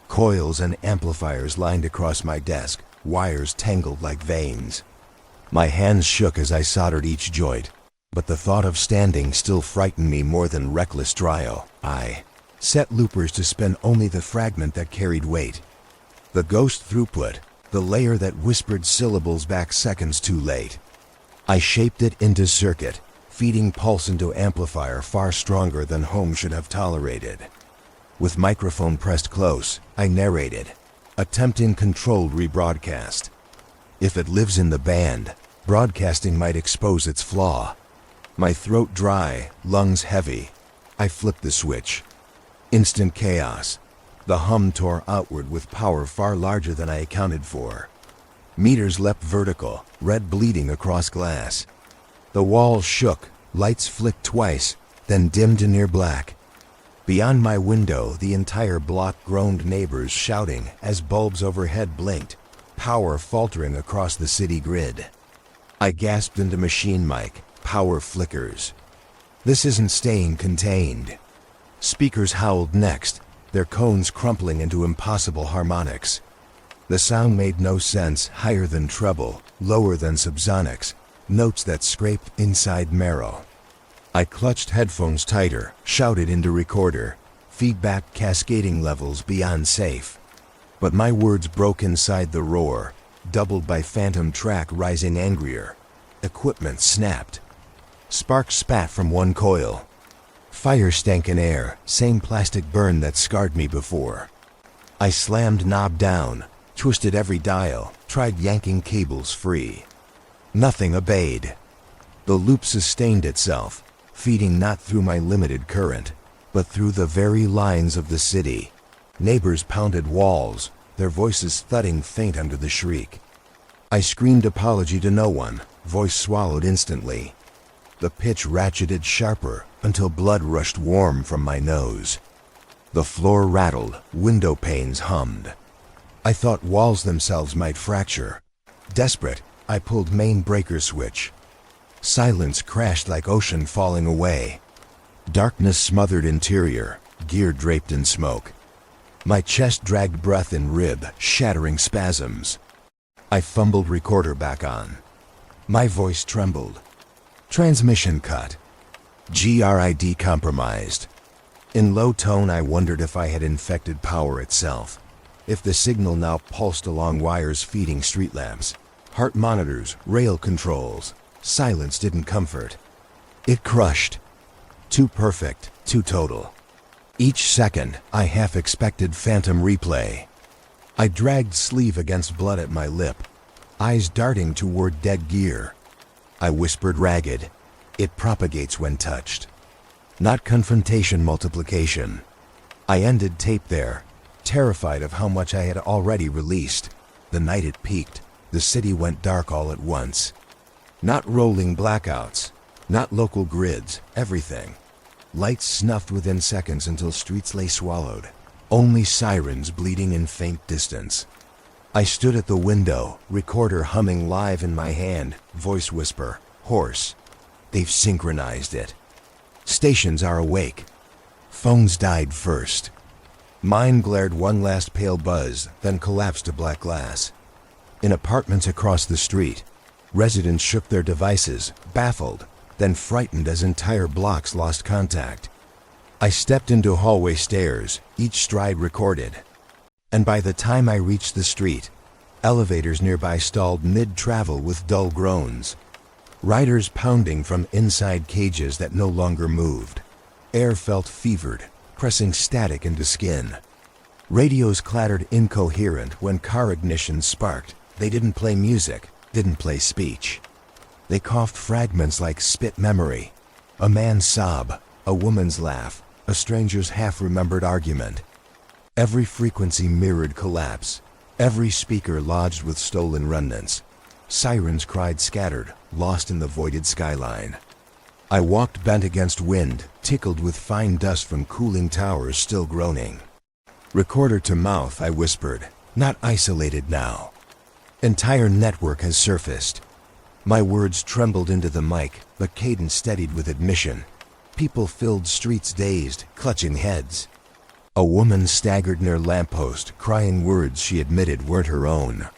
Coils and amplifiers lined across my desk, wires tangled like veins. My hands shook as I soldered each joint, but the thought of standing still frightened me more than reckless trial. I set loopers to spin only the fragment that carried weight. The ghost throughput, the layer that whispered syllables back seconds too late. I shaped it into circuit, feeding pulse into amplifier far stronger than home should have tolerated. With microphone pressed close, I narrated, attempting controlled rebroadcast. If it lives in the band, broadcasting might expose its flaw. My throat dry, lungs heavy. I flipped the switch. Instant chaos. The hum tore outward with power far larger than I accounted for. Meters leapt vertical, red bleeding across glass. The walls shook, lights flicked twice, then dimmed to near black. Beyond my window, the entire block groaned, neighbors shouting as bulbs overhead blinked, power faltering across the city grid. I gasped into machine mic, power flickers. This isn't staying contained. Speakers howled next, their cones crumpling into impossible harmonics. The sound made no sense, higher than treble, lower than subsonics, notes that scraped inside marrow. I clutched headphones tighter, shouted into recorder, feedback cascading levels beyond safe. But my words broke inside the roar, doubled by phantom track rising angrier. Equipment snapped. Sparks spat from one coil. Fire stank in air, same plastic burn that scarred me before. I slammed knob down, twisted every dial, tried yanking cables free. Nothing obeyed. The loop sustained itself, feeding not through my limited current, but through the very lines of the city. Neighbors pounded walls, their voices thudding faint under the shriek. I screamed apology to no one, voice swallowed instantly. The pitch ratcheted sharper until blood rushed warm from my nose. The floor rattled, window panes hummed. I thought walls themselves might fracture. Desperate, I pulled main breaker switch. Silence crashed like ocean falling away. Darkness smothered interior, gear draped in smoke. My chest dragged breath in rib, shattering spasms. I fumbled recorder back on. My voice trembled. Transmission cut. GRID compromised. In low tone, I wondered if I had infected power itself. If the signal now pulsed along wires feeding street lamps, heart monitors, rail controls, silence didn't comfort. It crushed. Too perfect, too total. Each second, I half expected phantom replay. I dragged sleeve against blood at my lip, eyes darting toward dead gear. I whispered ragged, "It propagates when touched." Not confrontation multiplication. I ended tape there, terrified of how much I had already released. The night it peaked, the city went dark all at once. Not rolling blackouts, not local grids, everything. Lights snuffed within seconds until streets lay swallowed. Only sirens bleeding in faint distance. I stood at the window, recorder humming live in my hand, voice whisper, hoarse. They've synchronized it. Stations are awake. Phones died first. Mine glared one last pale buzz, then collapsed to black glass. In apartments across the street, residents shook their devices, baffled, then frightened as entire blocks lost contact. I stepped into hallway stairs, each stride recorded. And by the time I reached the street, elevators nearby stalled mid-travel with dull groans. Riders pounding from inside cages that no longer moved. Air felt fevered, pressing static into skin. Radios clattered incoherent when car ignitions sparked. They didn't play music, didn't play speech. They coughed fragments like spit memory. A man's sob, a woman's laugh, a stranger's half-remembered argument. Every frequency mirrored collapse, every speaker lodged with stolen remnants. Sirens cried scattered, lost in the voided skyline. I walked bent against wind, tickled with fine dust from cooling towers still groaning. Recorder to mouth, I whispered, not isolated now. Entire network has surfaced. My words trembled into the mic, but cadence steadied with admission. People filled streets dazed, clutching heads. A woman staggered near lamppost, crying words she admitted weren't her own.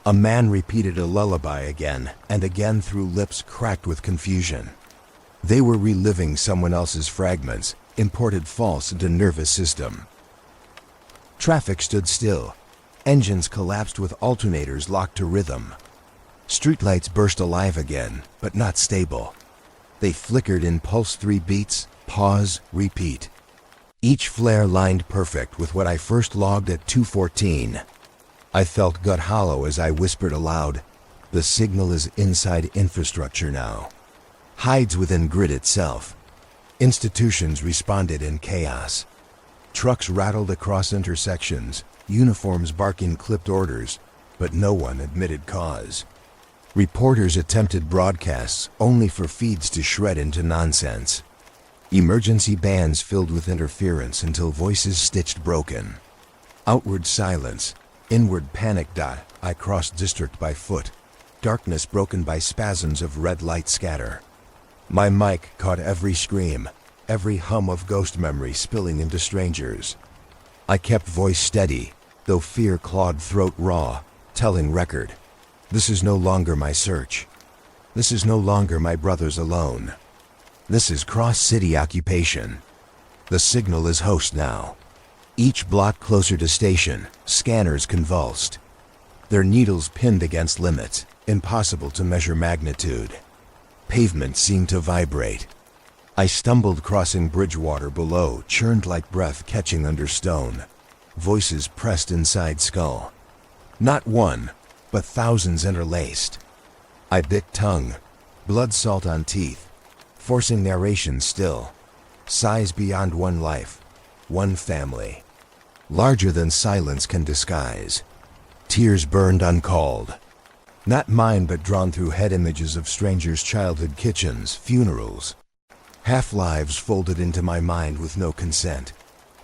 A man repeated a lullaby again and again through lips cracked with confusion. They were reliving someone else's fragments, imported false into nervous system. Traffic stood still. Engines collapsed with alternators locked to rhythm. Streetlights burst alive again, but not stable. They flickered in pulse 3 beats, pause, repeat. Each flare lined perfect with what I first logged at 2:14. I felt gut hollow as I whispered aloud, the signal is inside infrastructure now. Hides within grid itself. Institutions responded in chaos. Trucks rattled across intersections, uniforms barking clipped orders, but no one admitted cause. Reporters attempted broadcasts only for feeds to shred into nonsense. Emergency bands filled with interference until voices stitched broken. Outward silence, inward panic. I crossed district by foot, darkness broken by spasms of red light scatter. My mic caught every scream, every hum of ghost memory spilling into strangers. I kept voice steady, though fear clawed throat raw, telling record. This is no longer my search. This is no longer my brothers alone. This is cross-city occupation. The signal is host now. Each block closer to station, scanners convulsed. Their needles pinned against limits, impossible to measure magnitude. Pavement seemed to vibrate. I stumbled crossing Bridgewater below, churned like breath catching under stone. Voices pressed inside skull. Not one, but thousands interlaced. I bit tongue, blood salt on teeth, forcing narration still. Sighs beyond one life, one family. Larger than silence can disguise. Tears burned uncalled. Not mine, but drawn through head images of strangers' childhood kitchens, funerals. Half-lives folded into my mind with no consent.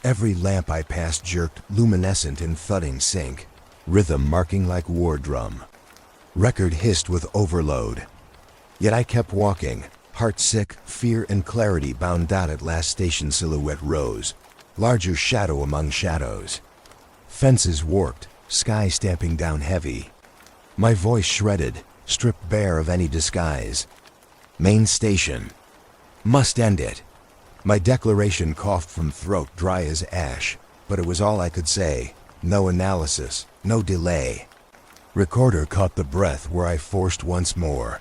Every lamp I passed jerked, luminescent in thudding sync. Rhythm marking like war drum. Record hissed with overload. Yet I kept walking, heart sick, fear and clarity bound out at last station silhouette rose. Larger shadow among shadows. Fences warped, sky stamping down heavy. My voice shredded, stripped bare of any disguise. Main station. Must end it. My declaration coughed from throat dry as ash, but it was all I could say. No analysis, no delay. Recorder caught the breath where I forced once more.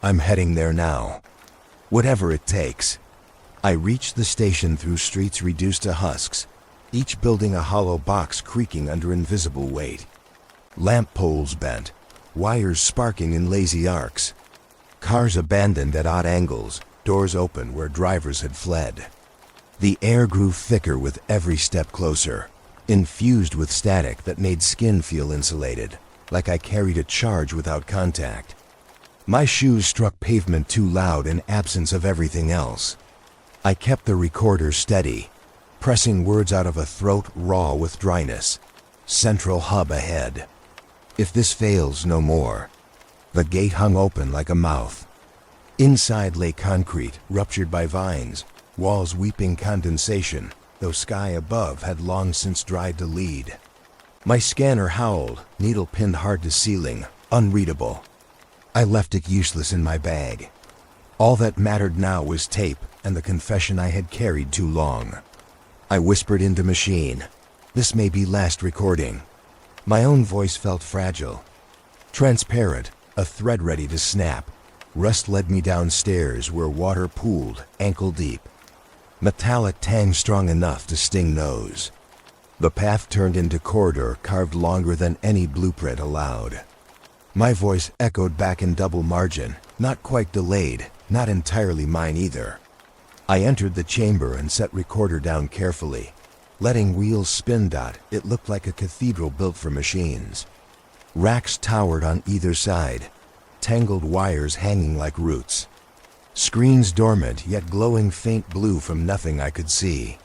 I'm heading there now. Whatever it takes. I reached the station through streets reduced to husks, each building a hollow box creaking under invisible weight. Lamp poles bent, wires sparking in lazy arcs. Cars abandoned at odd angles, doors open where drivers had fled. The air grew thicker with every step closer, infused with static that made skin feel insulated, like I carried a charge without contact. My shoes struck pavement too loud in absence of everything else. I kept the recorder steady, pressing words out of a throat raw with dryness. Central hub ahead. If this fails, no more. The gate hung open like a mouth. Inside lay concrete, ruptured by vines, walls weeping condensation, though sky above had long since dried to lead. My scanner howled, needle pinned hard to ceiling, unreadable. I left it useless in my bag. All that mattered now was tape and the confession I had carried too long. I whispered into machine, "This may be last recording." My own voice felt fragile. Transparent, a thread ready to snap. Rust led me downstairs where water pooled, ankle deep. Metallic tang strong enough to sting nose. The path turned into corridor carved longer than any blueprint allowed. My voice echoed back in double margin, not quite delayed, not entirely mine either. I entered the chamber and set recorder down carefully. Letting wheels spin. It looked like a cathedral built for machines. Racks towered on either side, tangled wires hanging like roots. Screens dormant yet glowing faint blue from nothing I could see.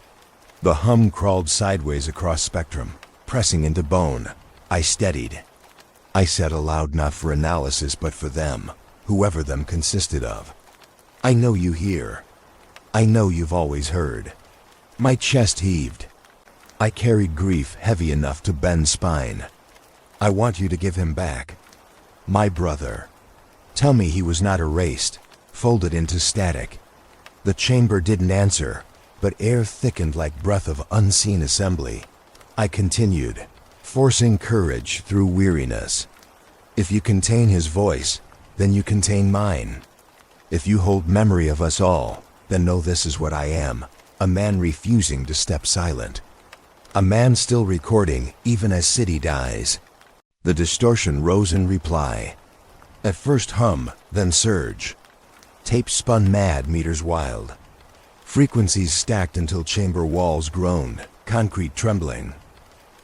The hum crawled sideways across spectrum, pressing into bone. I steadied. I said aloud, not for analysis but for them, whoever them consisted of. I know you hear. I know you've always heard. My chest heaved. I carried grief heavy enough to bend spine. I want you to give him back. My brother. Tell me he was not erased, folded into static. The chamber didn't answer, but air thickened like breath of unseen assembly. I continued, forcing courage through weariness. If you contain his voice, then you contain mine. If you hold memory of us all, then know this is what I am, a man refusing to step silent. A man still recording even as city dies. The distortion rose in reply. At first hum, then surge. Tape spun mad, meters wild. Frequencies stacked until chamber walls groaned, concrete trembling.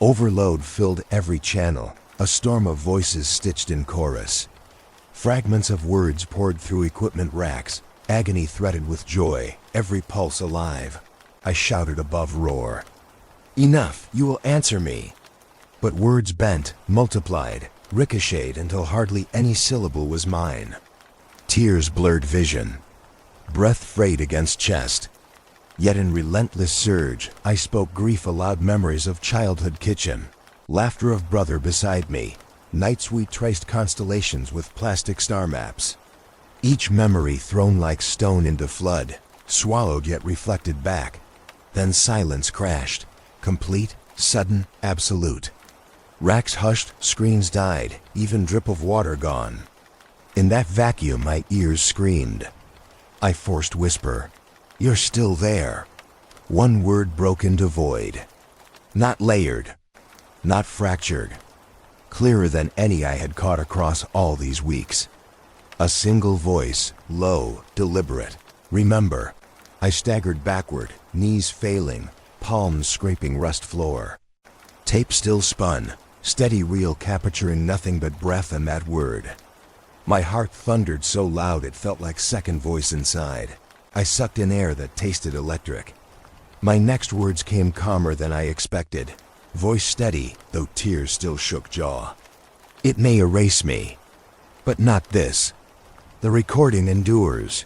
Overload filled every channel, a storm of voices stitched in chorus. Fragments of words poured through equipment racks, agony threaded with joy, every pulse alive. I shouted above roar. Enough, you will answer me. But words bent, multiplied, ricocheted until hardly any syllable was mine. Tears blurred vision. Breath frayed against chest. Yet in relentless surge, I spoke grief aloud, memories of childhood kitchen, laughter of brother beside me, nights we traced constellations with plastic star maps. Each memory thrown like stone into flood, swallowed yet reflected back. Then silence crashed, complete, sudden, absolute. Racks hushed, screens died, even drip of water gone. In that vacuum my ears screamed. I forced whisper, "You're still there." One word broke into void. Not layered, not fractured. Clearer than any I had caught across all these weeks. A single voice, low, deliberate. Remember. I staggered backward, knees failing, palms scraping rust floor. Tape still spun, steady reel capturing nothing but breath and that word. My heart thundered so loud it felt like second voice inside. I sucked in air that tasted electric. My next words came calmer than I expected. Voice steady, though tears still shook jaw. It may erase me, but not this. The recording endures.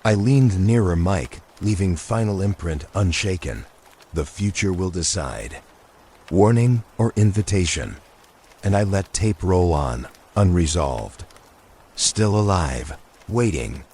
I leaned nearer mic, leaving final imprint unshaken. The future will decide. Warning or invitation. And I let tape roll on, unresolved. Still alive, waiting.